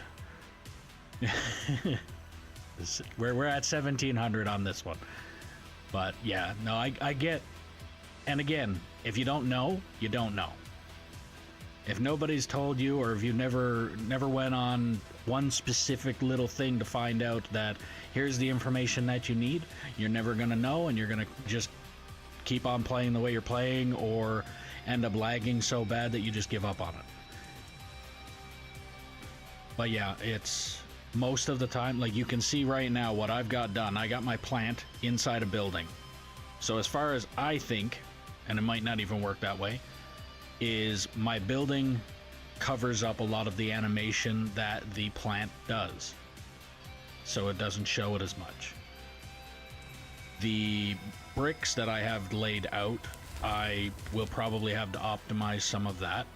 We're at 1700 on this one. But yeah, no, I get, and again, if you don't know, you don't know. If nobody's told you, or if you never went on one specific little thing to find out that here's the information that you need, you're never gonna know, and you're gonna just keep on playing the way you're playing, or end up lagging so bad that you just give up on it. But yeah, it's most of the time, like you can see right now what I've got done. I got my plant inside a building. So as far as I think, and it might not even work that way, is my building covers up a lot of the animation that the plant does. So it doesn't show it as much. The bricks that I have laid out, I will probably have to optimize some of that.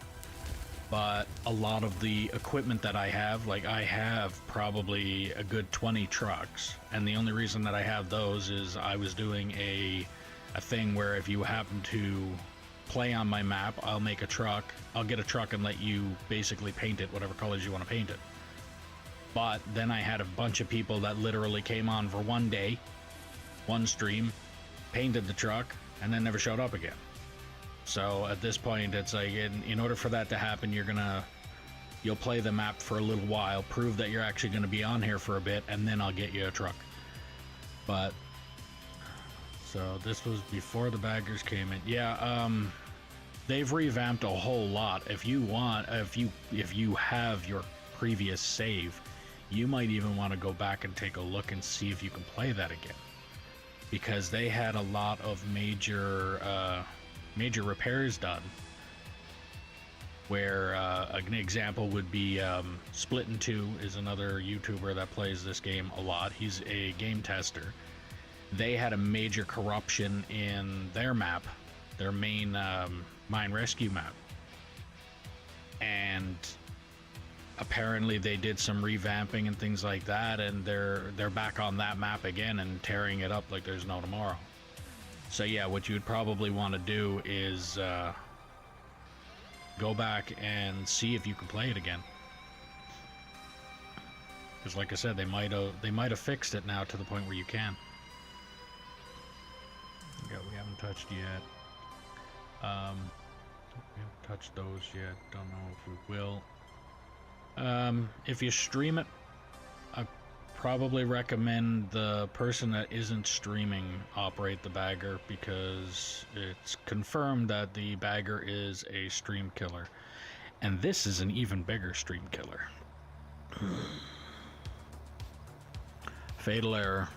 But a lot of the equipment that I have, like I have probably a good 20 trucks, and the only reason that I have those is I was doing a thing where if you happen to play on my map, I'll make a truck, I'll get a truck and let you basically paint it whatever colors you want to paint it. But then I had a bunch of people that literally came on for one day, one stream, painted the truck, and then never showed up again. So at this point, it's like, in order for that to happen, you'll play the map for a little while, prove that you're actually going to be on here for a bit, and then I'll get you a truck. But, so this was before the baggers came in. Yeah, they've revamped a whole lot. If you want, if you have your previous save, you might even want to go back and take a look and see if you can play that again. Because they had a lot of major repairs done, where an example would be Splittin2 is another YouTuber that plays this game a lot. He's a game tester. They had a major corruption in their map, their main mine rescue map, and apparently they did some revamping and things like that, and they're back on that map again and tearing it up like there's no tomorrow. So yeah, what you would probably want to do is go back and see if you can play it again. Because like I said, they might have fixed it now to the point where you can. Yeah, we haven't touched yet. We haven't touched those yet. Don't know if we will. If you stream it, I probably recommend the person that isn't streaming operate the bagger, because it's confirmed that the bagger is a stream killer, and this is an even bigger stream killer. Fatal error.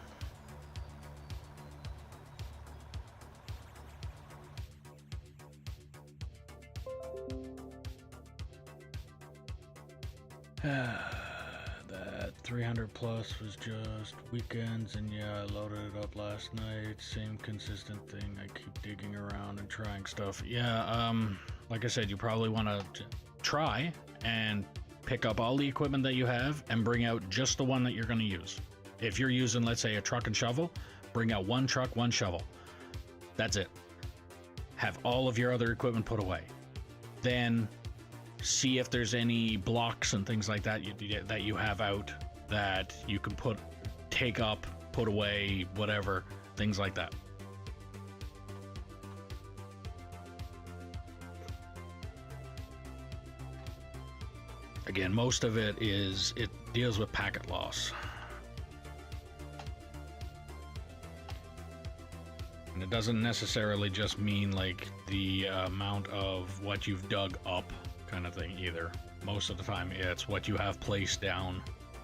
That 300 plus was just weekends, and yeah, I loaded it up last night. Same consistent thing. I keep digging around and trying stuff. Yeah, like I said, you probably want to try and pick up all the equipment that you have and bring out just the one that you're going to use. If you're using, let's say, a truck and shovel, bring out one truck, one shovel. That's it. Have all of your other equipment put away. Then see if there's any blocks and things like that that you have out that you can take up, put away, whatever, things like that. Again, most of it deals with packet loss. And it doesn't necessarily just mean like the amount of what you've dug up kind of thing either. Most of the time it's what you have placed down,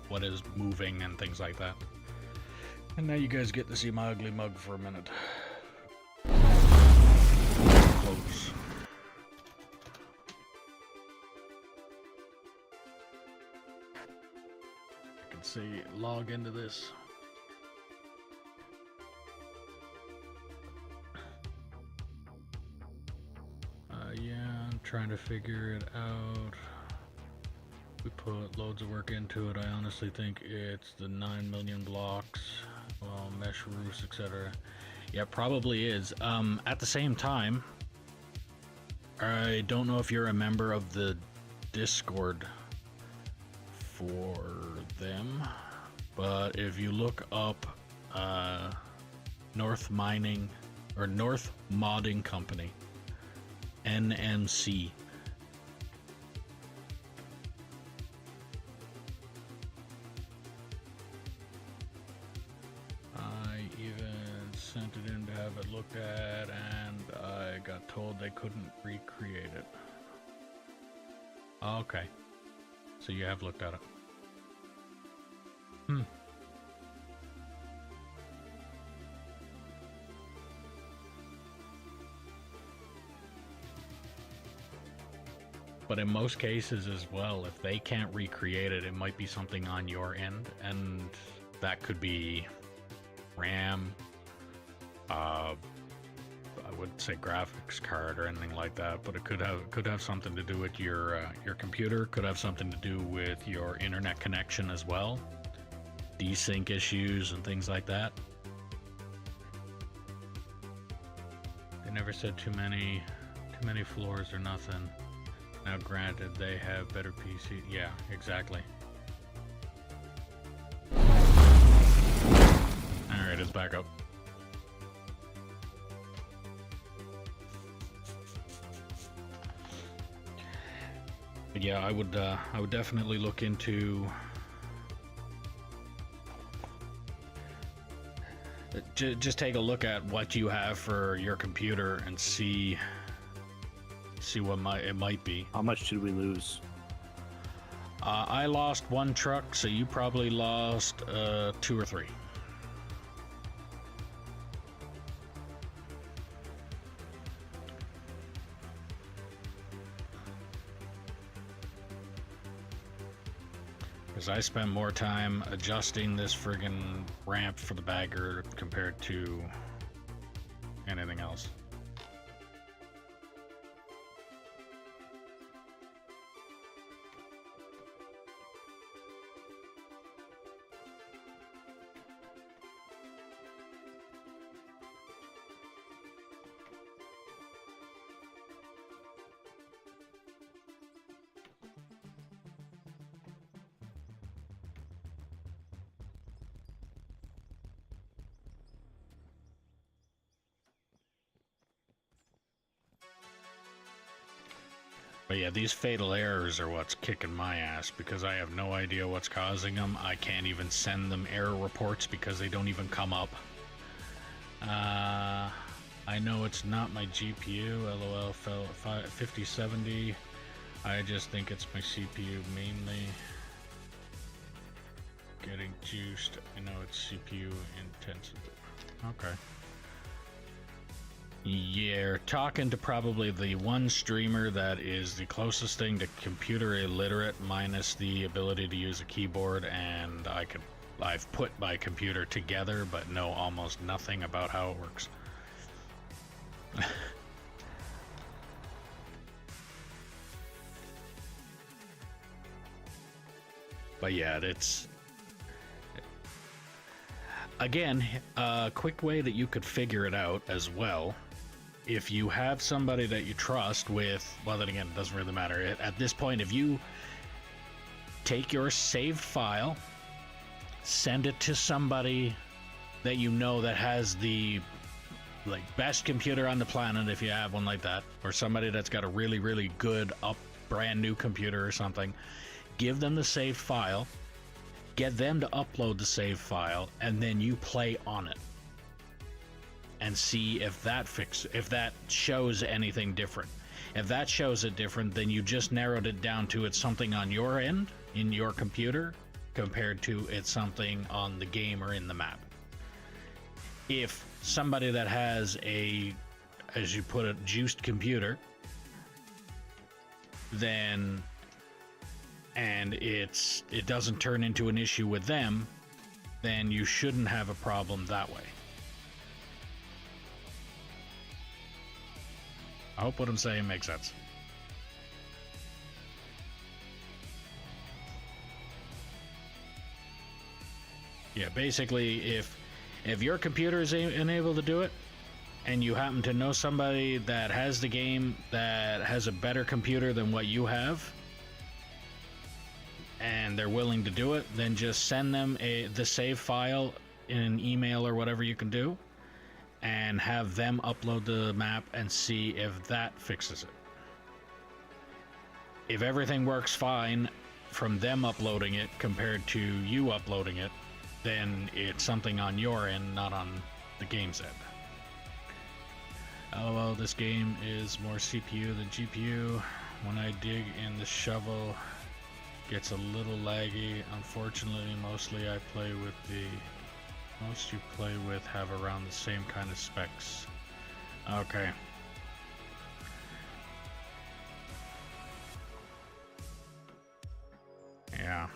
what is moving, and things like that. And now you guys get to see my ugly mug for a minute. Close. I can see log into this. trying to figure it out. We put loads of work into it. I honestly think it's the 9 million blocks, mesh roofs, etc. Yeah, probably is. At the same time, I don't know if you're a member of the Discord for them, but if you look up North Mining or North Modding Company, NMC. I even sent it in to have it looked at, and I got told they couldn't recreate it. Okay. So you have looked at it. But in most cases as well, if they can't recreate it, it might be something on your end, and that could be RAM, I wouldn't say graphics card or anything like that, but it could have something to do with your computer, could have something to do with your internet connection as well, desync issues and things like that. They never said too many floors or nothing. Now granted, they have better PC. Yeah, exactly. Alright, it's back up. But yeah, I would definitely look into just take a look at what you have for your computer and see what it might be. How much did we lose? I lost 1 truck, so you probably lost 2 or 3. Because I spent more time adjusting this friggin' ramp for the bagger compared to anything else. But yeah, these fatal errors are what's kicking my ass because I have no idea what's causing them. I can't even send them error reports because they don't even come up. I know it's not my GPU, LOL 5070. I just think it's my CPU mainly getting juiced. I know it's CPU intensive. Okay. You're talking to probably the one streamer that is the closest thing to computer illiterate minus the ability to use a keyboard, and I've put my computer together but know almost nothing about how it works. But yeah, it's again a quick way that you could figure it out as well. If you have somebody that you trust with, well, then again, it doesn't really matter. At this point, if you take your saved file, send it to somebody that you know that has the best computer on the planet, if you have one like that, or somebody that's got a really, really good brand new computer or something, give them the saved file, get them to upload the saved file, and then you play on it. And see if that shows anything different. If that shows it different, then you just narrowed it down to it's something on your end, in your computer, compared to it's something on the game or in the map. If somebody that has a, as you put it, juiced computer, then, and it doesn't turn into an issue with them, then you shouldn't have a problem that way. I hope what I'm saying makes sense. Yeah, basically, if your computer is unable to do it, and you happen to know somebody that has the game that has a better computer than what you have, and they're willing to do it, then just send them the save file in an email or whatever you can do, and have them upload the map and see if that fixes it. If everything works fine from them uploading it compared to you uploading it, then it's something on your end, not on the game's end. LOL, this game is more CPU than GPU. When I dig in the shovel, gets a little laggy. Unfortunately, mostly I play with most you play with have around the same kind of specs. Okay. Yeah.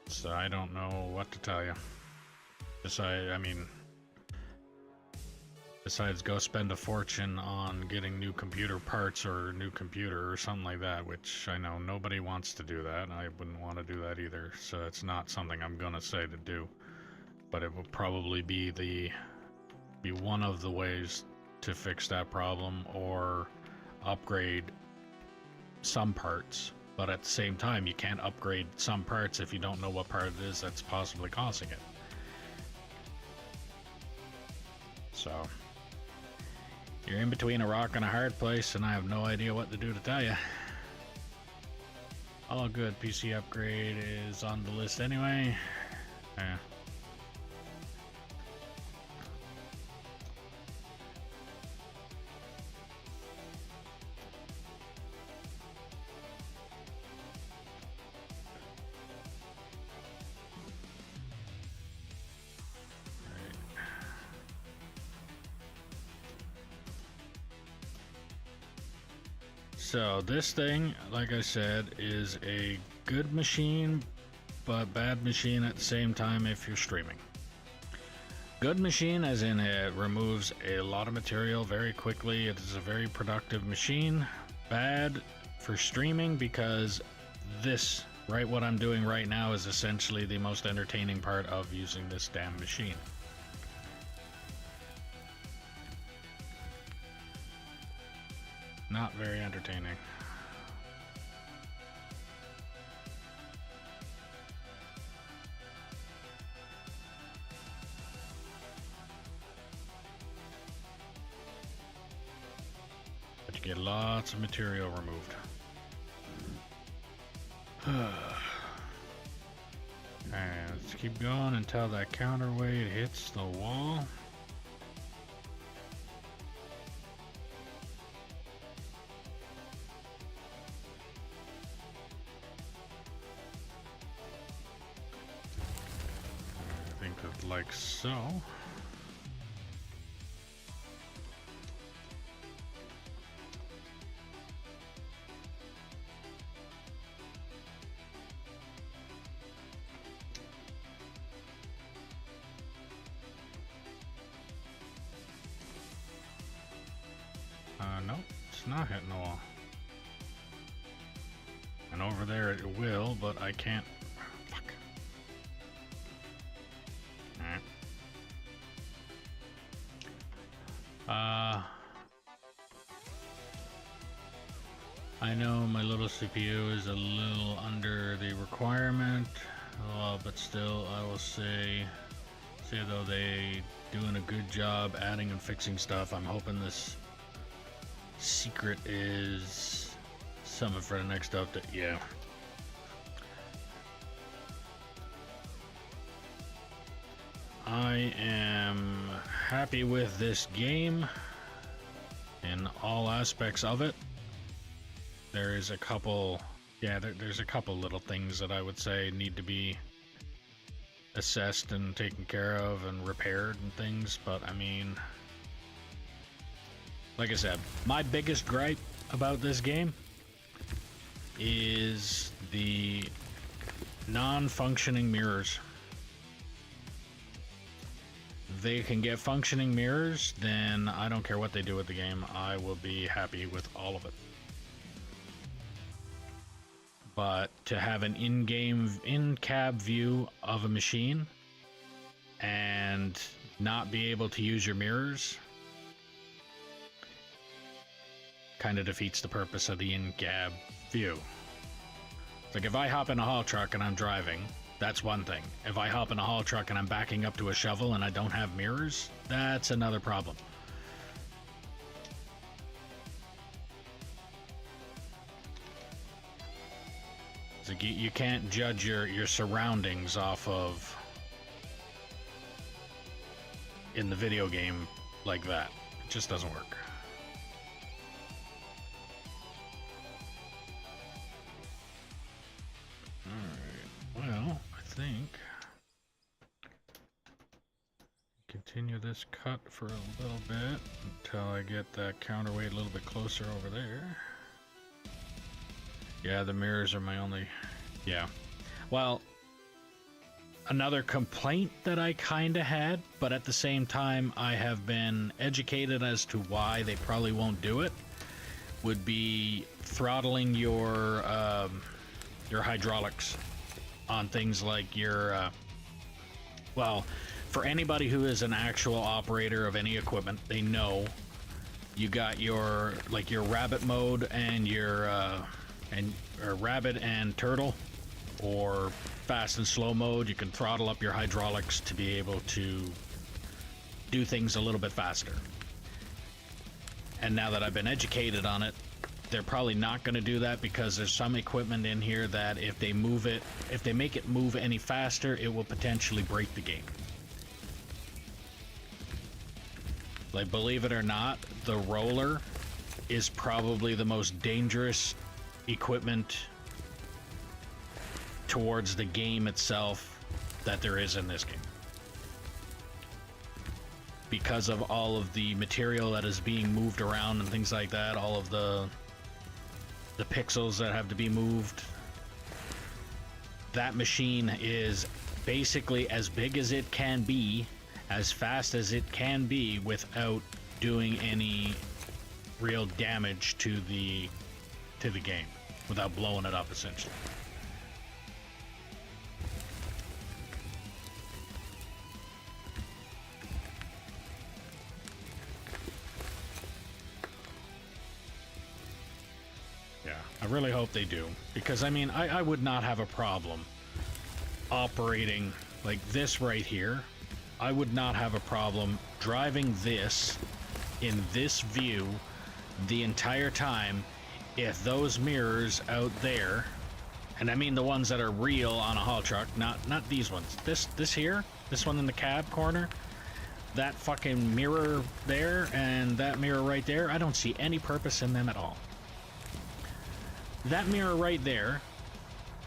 So I don't know what to tell you. Besides go spend a fortune on getting new computer parts or a new computer or something like that, which I know nobody wants to do that. I wouldn't want to do that either, so it's not something I'm gonna say to do. But it will probably be one of the ways to fix that problem, or upgrade some parts. But at the same time, you can't upgrade some parts if you don't know what part it is that's possibly causing it. So you're in between a rock and a hard place, and I have no idea what to do to tell you. All good. PC upgrade is on the list anyway. Yeah. So this thing, like I said, is a good machine, but bad machine at the same time if you're streaming. Good machine as in it removes a lot of material very quickly. It is a very productive machine. Bad for streaming because this, right, what I'm doing right now is essentially the most entertaining part of using this damn machine. Not very entertaining. But you get lots of material removed. And let's keep going until that counterweight hits the wall. Like so. No, it's not hitting the wall. And over there it will, but I can't. I know my little CPU is a little under the requirement, but still I will say though they doing a good job adding and fixing stuff. I'm hoping this secret is something for the next update. Yeah. I am happy with this game in all aspects of it. There is a couple, there's a couple little things that I would say need to be assessed and taken care of and repaired and things, but I mean, like I said, my biggest gripe about this game is the non-functioning mirrors. They can get functioning mirrors, then I don't care what they do with the game. I will be happy with all of it. But to have an in-game, in-cab view of a machine and not be able to use your mirrors kind of defeats the purpose of the in-cab view. Like if I hop in a haul truck and I'm driving, that's one thing. If I hop in a haul truck and I'm backing up to a shovel and I don't have mirrors, that's another problem. It's like you can't judge your surroundings off of in the video game like that. It just doesn't work. Well, I think continue this cut for a little bit until I get that counterweight a little bit closer over there. Yeah, the mirrors are my only... Yeah. Well, another complaint that I kind of had, but at the same time I have been educated as to why they probably won't do it, would be throttling your hydraulics on things like your well, for anybody who is an actual operator of any equipment, they know you got your like your rabbit mode and your or rabbit and turtle, or fast and slow mode. You can throttle up your hydraulics to be able to do things a little bit faster. And now that I've been educated on it, they're probably not going to do that, because there's some equipment in here that if they make it move any faster, it will potentially break the game. Like, believe it or not, the roller is probably the most dangerous equipment towards the game itself that there is in this game, because of all of the material that is being moved around and things like that, all of the pixels that have to be moved. That machine is basically as big as it can be, as fast as it can be, without doing any real damage to the game, without blowing it up, essentially. I really hope they do, because I mean, I would not have a problem operating like this right here. I would not have a problem driving this in this view the entire time if those mirrors out there, and I mean the ones that are real on a haul truck, not these ones. This here, this one in the cab corner, that fucking mirror there and that mirror right there, I don't see any purpose in them at all. That mirror right there,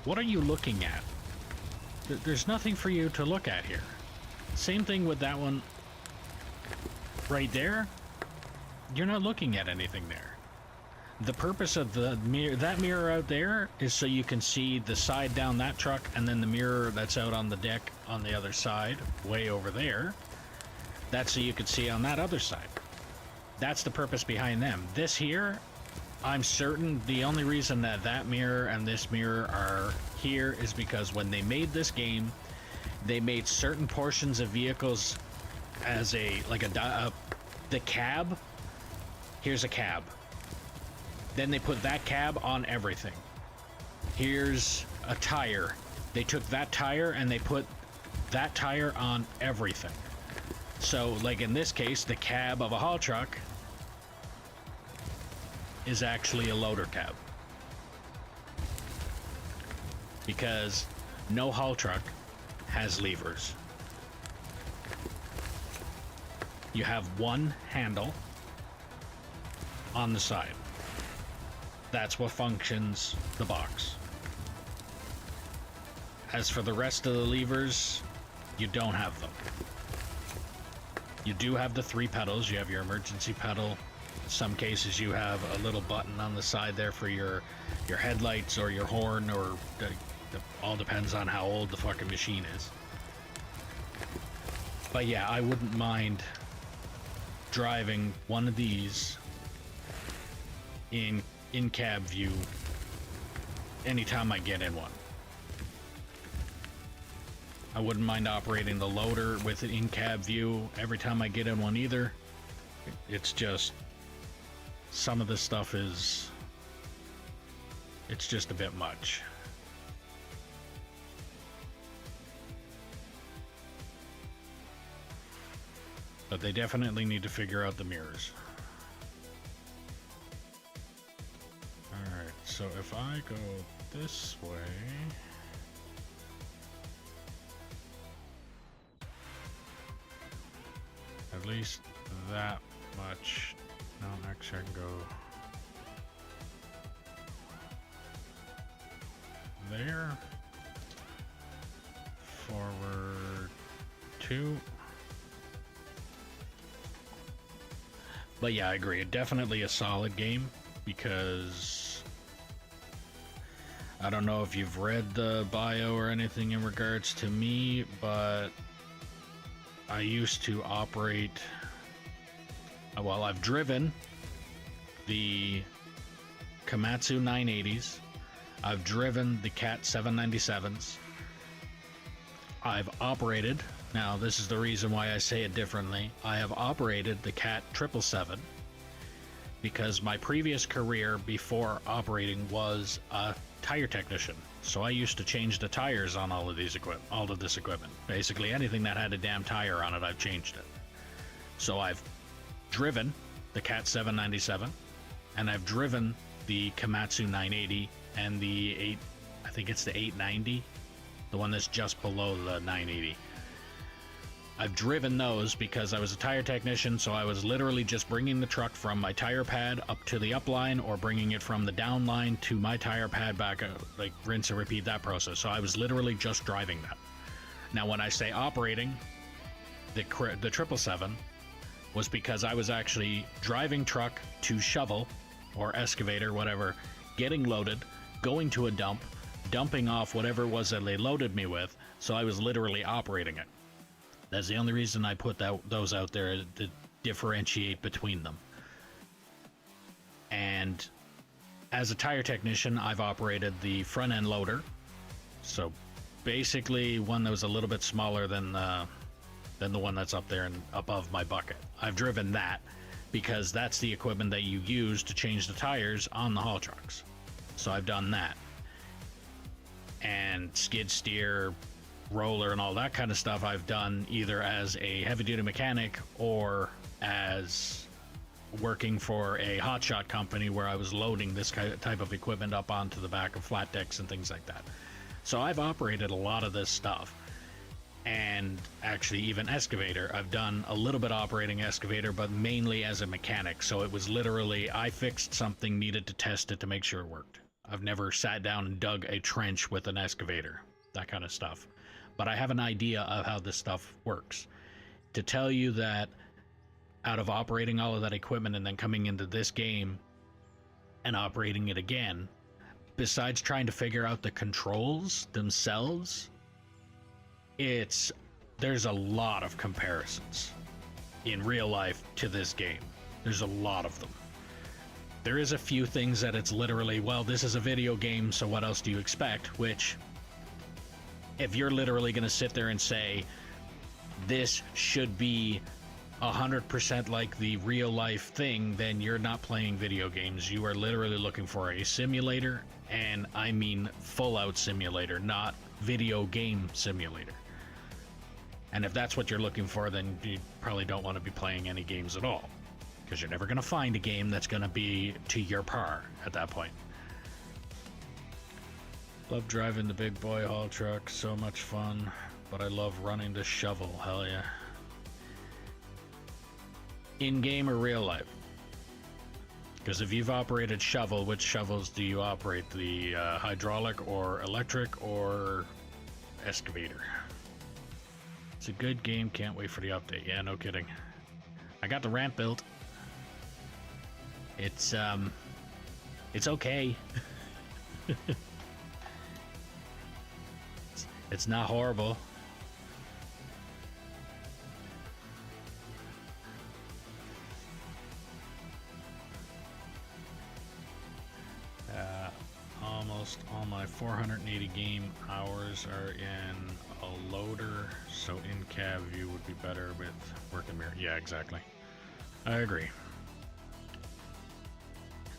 what are you looking at? There's nothing for you to look at here. Same thing with that one right there. You're not looking at anything there. The purpose of that mirror out there is so you can see the side down that truck, and then the mirror that's out on the deck on the other side, way over there. That's so you can see on that other side. That's the purpose behind them. This here, I'm certain the only reason that mirror and this mirror are here is because when they made this game, they made certain portions of vehicles as the cab. Here's a cab. Then they put that cab on everything. Here's a tire. They took that tire and they put that tire on everything. So, like in this case, the cab of a haul truck is actually a loader cab, because no haul truck has levers. You have one handle on the side. That's what functions the box. As for the rest of the levers, you don't have them. You do have the 3 pedals. You have your emergency pedal. In some cases you have a little button on the side there for your headlights or your horn, or all depends on how old the fucking machine is. But yeah, I wouldn't mind driving one of these in cab view anytime I get in one. I wouldn't mind operating the loader with an in-cab view every time I get in one either. It's just, some of this stuff is, it's just a bit much. But they definitely need to figure out the mirrors. Alright, so if I go this way... At least that much. No, actually I can go there. Forward 2. But yeah, I agree. Definitely a solid game because I don't know if you've read the bio or anything in regards to me, but I used to operate, well, I've driven the Komatsu 980s, I've driven the Cat 797s, I've operated, now this is the reason why I say it differently, I have operated the Cat 777 because my previous career before operating was a tire technician. So I used to change the tires on all of this equipment. Basically anything that had a damn tire on it, I've changed it. So I've driven the Cat 797, and I've driven the Komatsu 980 and the I think it's the 890, the one that's just below the 980. I've driven those because I was a tire technician, so I was literally just bringing the truck from my tire pad up to the up line, or bringing it from the down line to my tire pad back, like rinse and repeat that process. So I was literally just driving that. Now when I say operating the 777 was because I was actually driving truck to shovel or excavator, whatever, getting loaded, going to a dump, dumping off whatever it was that they loaded me with, so I was literally operating it. That's the only reason I put those out there, to differentiate between them. And as a tire technician, I've operated the front end loader. So basically one that was a little bit smaller than the one that's up there and above my bucket. I've driven that because that's the equipment that you use to change the tires on the haul trucks. So I've done that. And skid steer, roller, and all that kind of stuff I've done either as a heavy-duty mechanic or as working for a hotshot company where I was loading this type of equipment up onto the back of flat decks and things like that. So I've operated a lot of this stuff. And actually even excavator, I've done a little bit operating excavator, but mainly as a mechanic. So it was literally, I fixed something, needed to test it to make sure it worked. I've never sat down and dug a trench with an excavator, that kind of stuff. But I have an idea of how this stuff works. To tell you that out of operating all of that equipment and then coming into this game and operating it again, besides trying to figure out the controls themselves, there's a lot of comparisons in real life to this game. There's a lot of them. There is a few things that it's literally, well, this is a video game, so what else do you expect? Which, if you're literally going to sit there and say, this should be 100% like the real life thing, then you're not playing video games. You are literally looking for a simulator, and I mean full out simulator, not video game simulator. And if that's what you're looking for, then you probably don't want to be playing any games at all, because you're never going to find a game that's going to be to your par at that point. Love driving the big boy haul truck, so much fun, but I love running the shovel, hell yeah. In-game or real life? Because if you've operated shovel, which shovels do you operate? The hydraulic or electric or excavator? It's a good game, can't wait for the update. Yeah, no kidding. I got the ramp built. It's okay. It's not horrible. Almost all my 480 game hours are in a loader, so in-cab view would be better with working mirror. Yeah, exactly. I agree.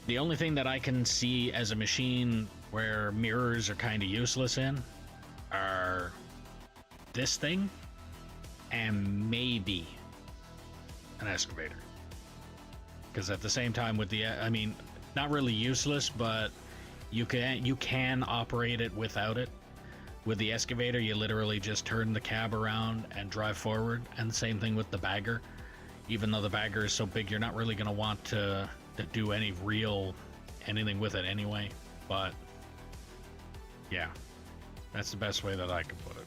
The only thing that I can see as a machine where mirrors are kind of useless in are this thing and maybe an excavator. Because at the same time with the, I mean, not really useless, but you can operate it without it. With the excavator, you literally just turn the cab around and drive forward, and the same thing with the bagger. Even though the bagger is so big, you're not really going to want to do anything with it anyway. But yeah, that's the best way that I could put it.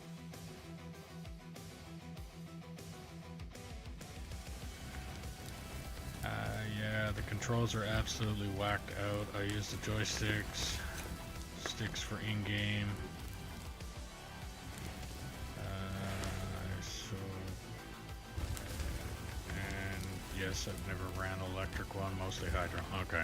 Yeah, the controls are absolutely whacked out. I use the joysticks, sticks for in-game. And yes, I've never ran electric one, mostly hydro. Okay.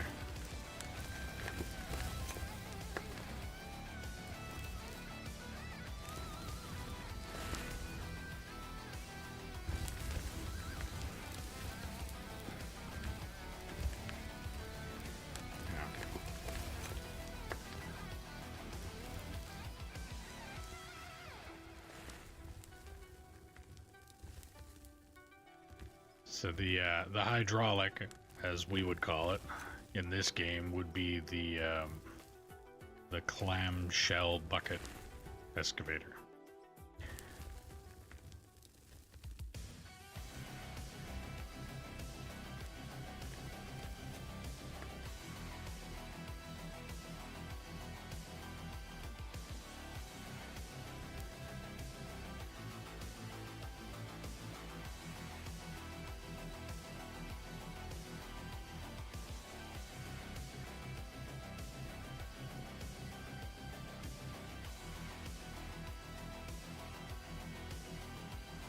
So the hydraulic, as we would call it in this game, would be the clamshell bucket excavator.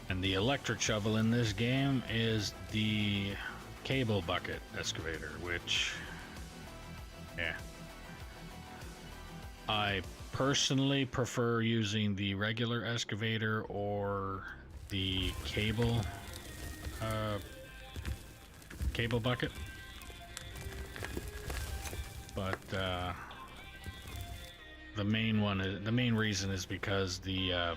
And the electric shovel in this game is the cable bucket excavator, which, yeah. I personally prefer using the regular excavator or the cable bucket. But the main reason is because the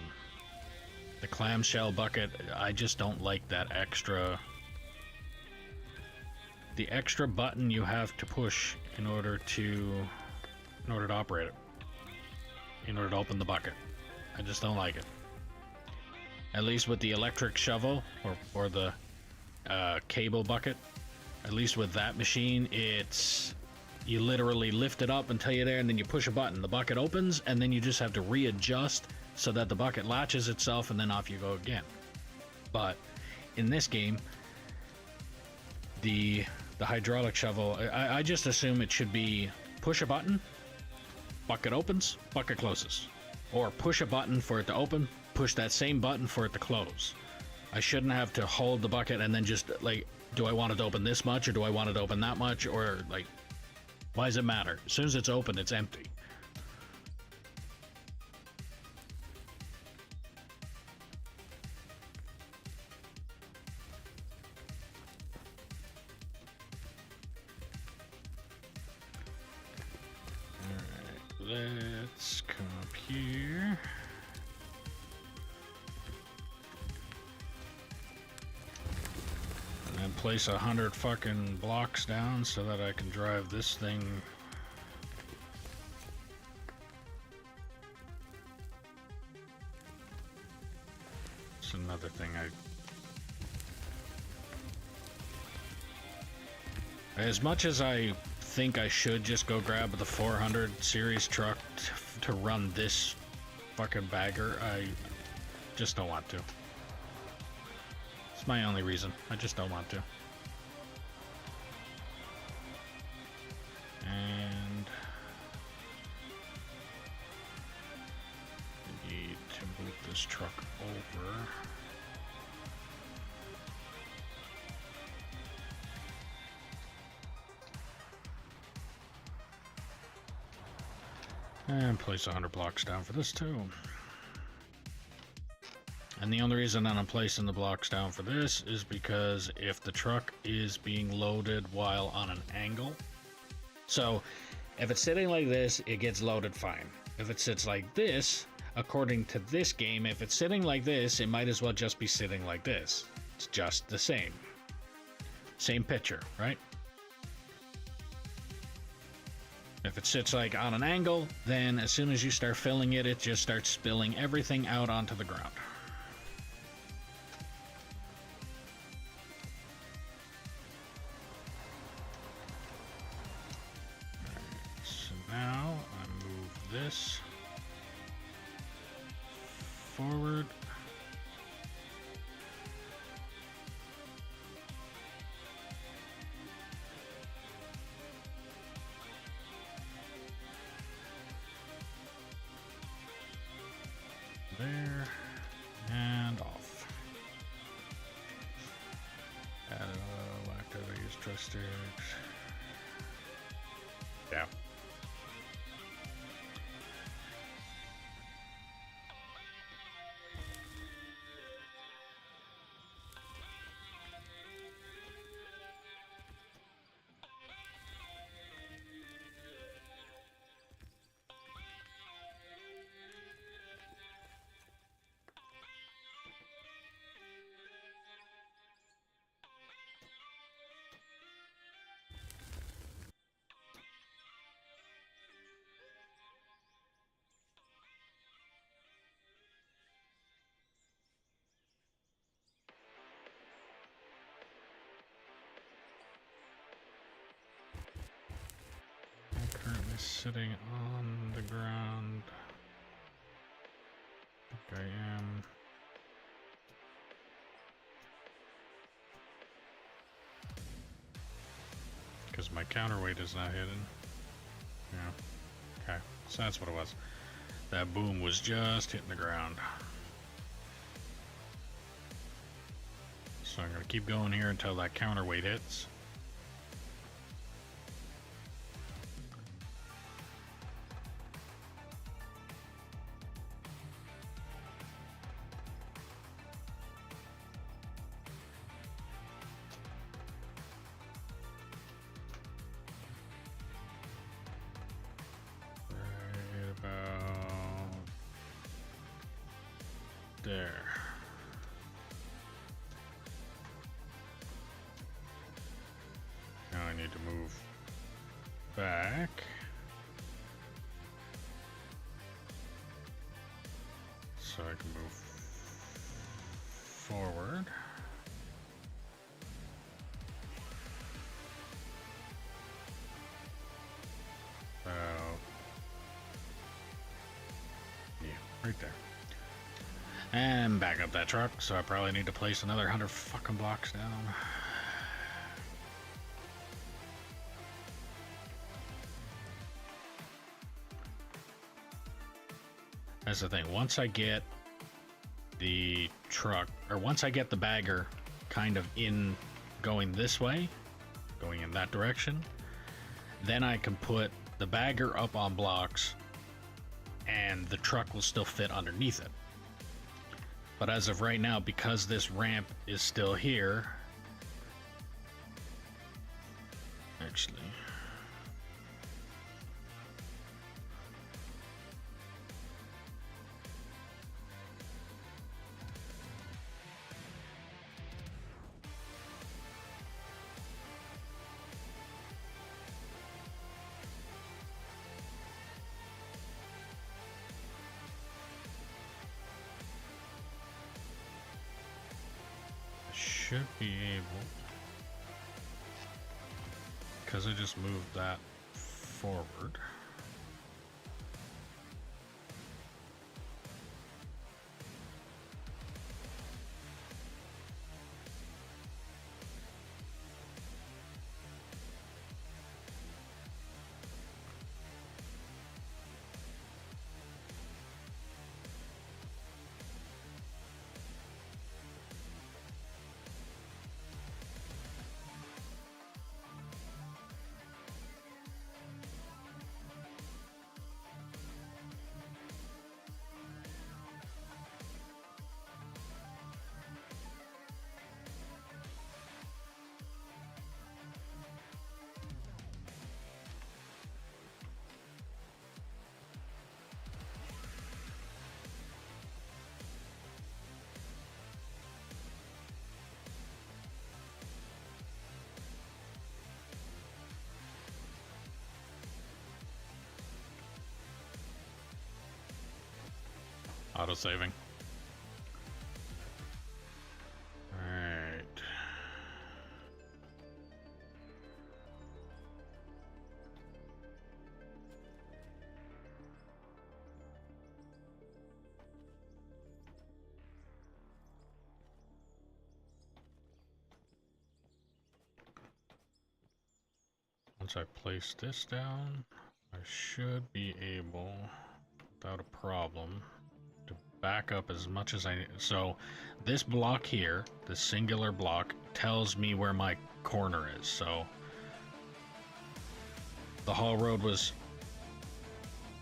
clamshell bucket, I just don't like that extra button you have to push in order to operate it, in order to open the bucket. I just don't like it. At least with the electric shovel or the cable bucket, at least with that machine, it's you literally lift it up until you're there, and then you push a button, the bucket opens, and then you just have to readjust so that the bucket latches itself, and then off you go again. But in this game, the hydraulic shovel, I just assume it should be push a button, bucket opens, bucket closes. Or push a button for it to open, push that same button for it to close. I shouldn't have to hold the bucket and then just, like, do I want it to open this much, or do I want it to open that much, or, like, why does it matter? As soon as it's open, it's empty. Let's come up here. And then place 100 fucking blocks down so that I can drive this thing. It's another thing as much as I think I should just go grab the 400 series truck to run this fucking bagger, I just don't want to. It's my only reason. I just don't want to. And I need to move this truck over. And place 100 blocks down for this too. And the only reason that I'm placing the blocks down for this is because if the truck is being loaded while on an angle, so if it's sitting like this, it gets loaded fine. If it sits like this, according to this game, if it's sitting like this, it might as well just be sitting like this. It's just the same. Same picture, right? If it sits like on an angle, then as soon as you start filling it, it just starts spilling everything out onto the ground. Alright, so now I move this forward. There and off. Whacked out, I use truck sticks. Yeah. I'm currently sitting on the ground. I think I am. Because my counterweight is not hidden. Yeah. Okay. So that's what it was. That boom was just hitting the ground. So I'm going to keep going here until that counterweight hits. Right about there. Now I need to move back. So I can move forward. Yeah, right there. And back up that truck, so I probably need to place another 100 fucking blocks down. That's the thing. Once I get the truck, or once I get the bagger kind of in going this way, going in that direction, then I can put the bagger up on blocks and the truck will still fit underneath it. But as of right now, because this ramp is still here, actually, should be able, because I just moved that forward. auto-saving. Alright. Once I place this down, I should be able, without a problem, to back up as much as I need. So this block here, this singular block, tells me where my corner is. So the haul road was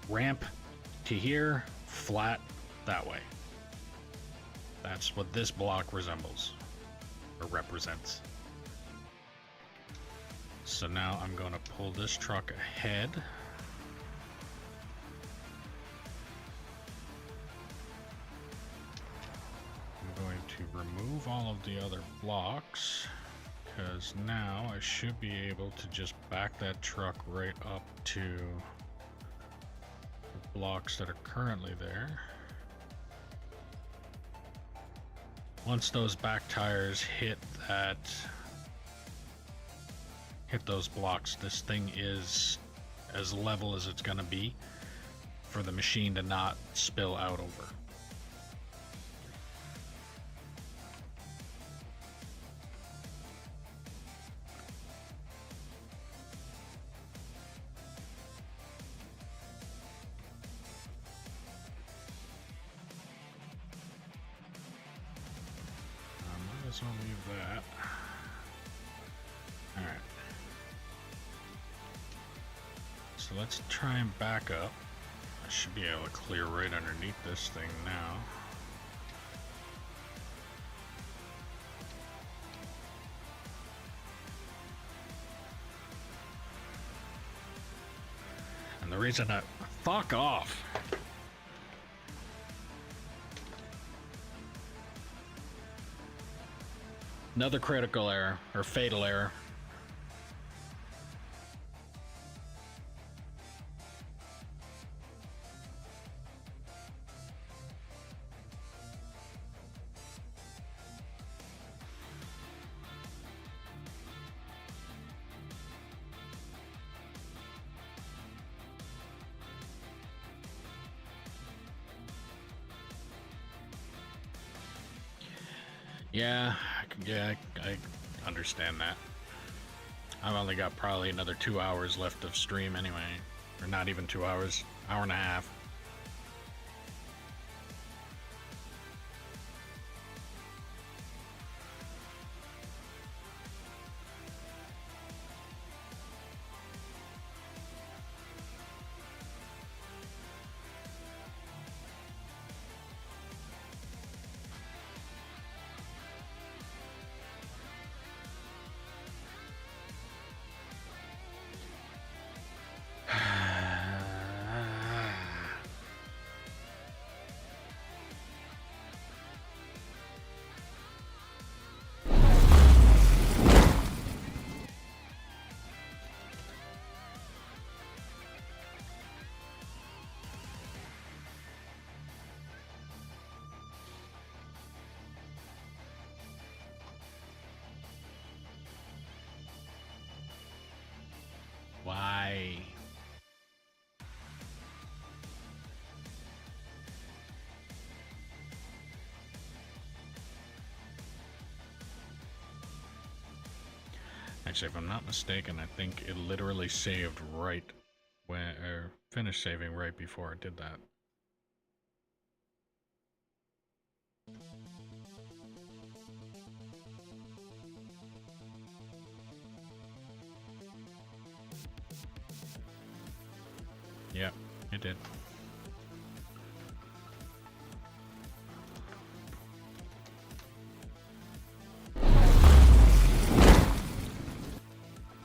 ramp to here, flat that way. That's what this block resembles, or represents. So now I'm going to pull this truck ahead. I'm going to remove all of the other blocks, because now I should be able to just back that truck right up to the blocks that are currently there. Once those back tires hit those blocks, this thing is as level as it's going to be for the machine to not spill out over. I might as well leave that. Alright. So let's try and back up. I should be able to clear right underneath this thing now. And the reason I... Fuck off! Another critical error, or fatal error. Yeah, I understand that. I've only got probably another 2 hours left of stream anyway. Or not even 2 hours, hour and a half. Why? Actually, if I'm not mistaken, I think it literally saved right when, or finished saving right before it did that. Yeah, it did.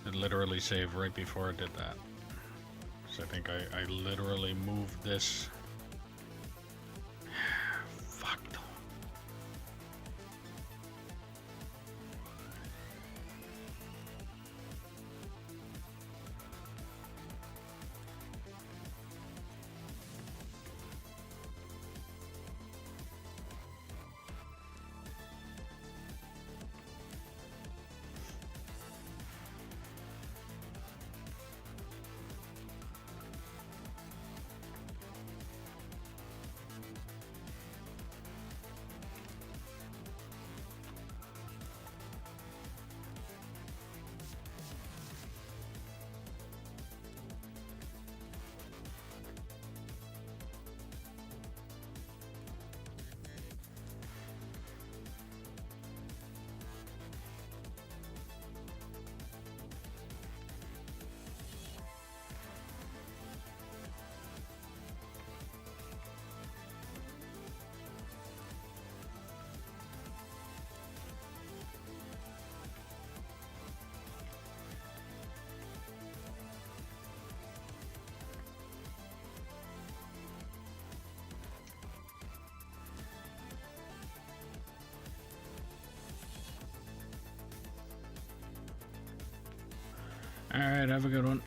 It literally saved right before it did that. So I think I literally moved this. Fuck. Alright, have a good one.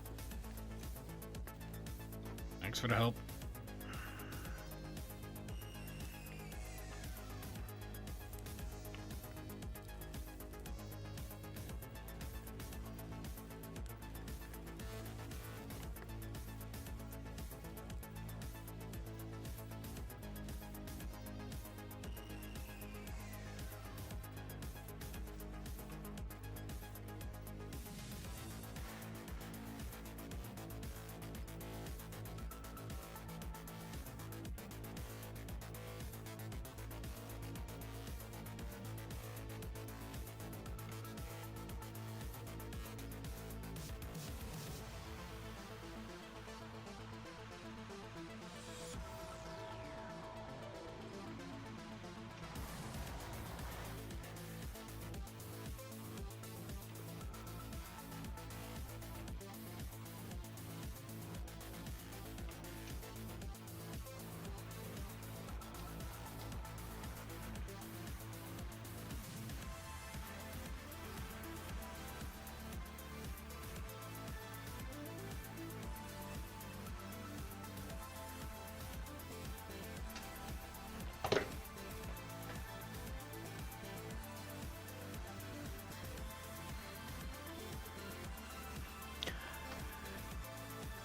Thanks for the help.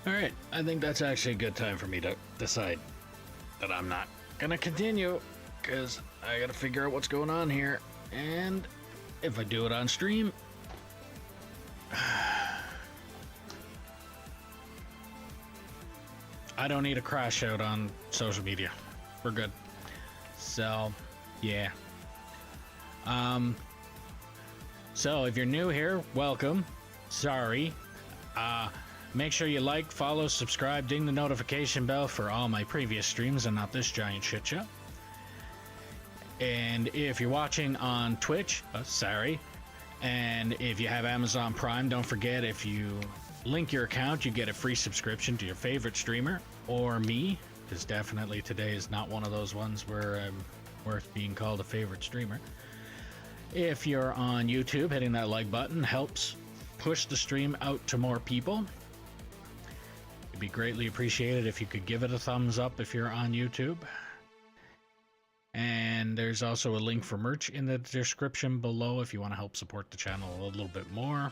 Alright, I think that's actually a good time for me to decide that I'm not gonna continue, because I gotta figure out what's going on here, and if I do it on stream, I don't need a crash out on social media. We're good. So, yeah. So if you're new here, welcome. Sorry. Make sure you like, follow, subscribe, ding the notification bell for all my previous streams and not this giant shit show. And if you're watching on Twitch, sorry. And if you have Amazon Prime, don't forget, if you link your account, you get a free subscription to your favorite streamer or me, because definitely today is not one of those ones where I'm worth being called a favorite streamer. If you're on YouTube, hitting that like button helps push the stream out to more people. It'd be greatly appreciated if you could give it a thumbs up if you're on YouTube. And there's also a link for merch in the description below if you want to help support the channel a little bit more.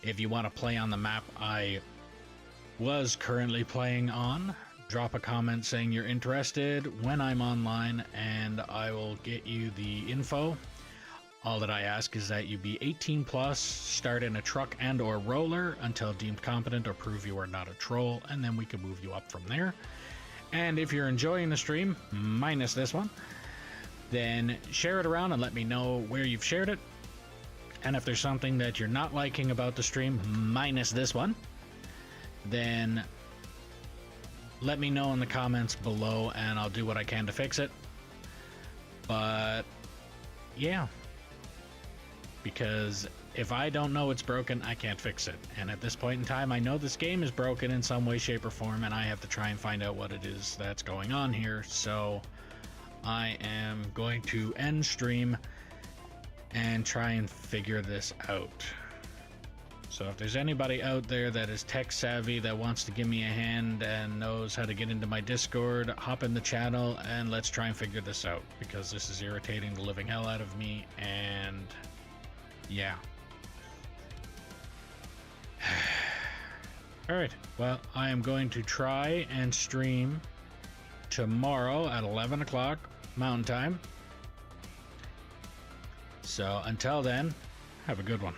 If you want to play on the map I was currently playing on, drop a comment saying you're interested when I'm online, and I will get you the info. All that I ask is that you be 18 plus, start in a truck and or roller until deemed competent or prove you are not a troll, and then we can move you up from there. And if you're enjoying the stream, minus this one, then share it around and let me know where you've shared it. And if there's something that you're not liking about the stream, minus this one, then let me know in the comments below and I'll do what I can to fix it. But yeah, because if I don't know it's broken, I can't fix it. And at this point in time, I know this game is broken in some way, shape, or form, and I have to try and find out what it is that's going on here. So I am going to end stream and try and figure this out. So if there's anybody out there that is tech savvy that wants to give me a hand and knows how to get into my Discord, hop in the channel and let's try and figure this out, because this is irritating the living hell out of me. And yeah. Alright, well, I am going to try and stream tomorrow at 11 o'clock Mountain Time. So until then, have a good one.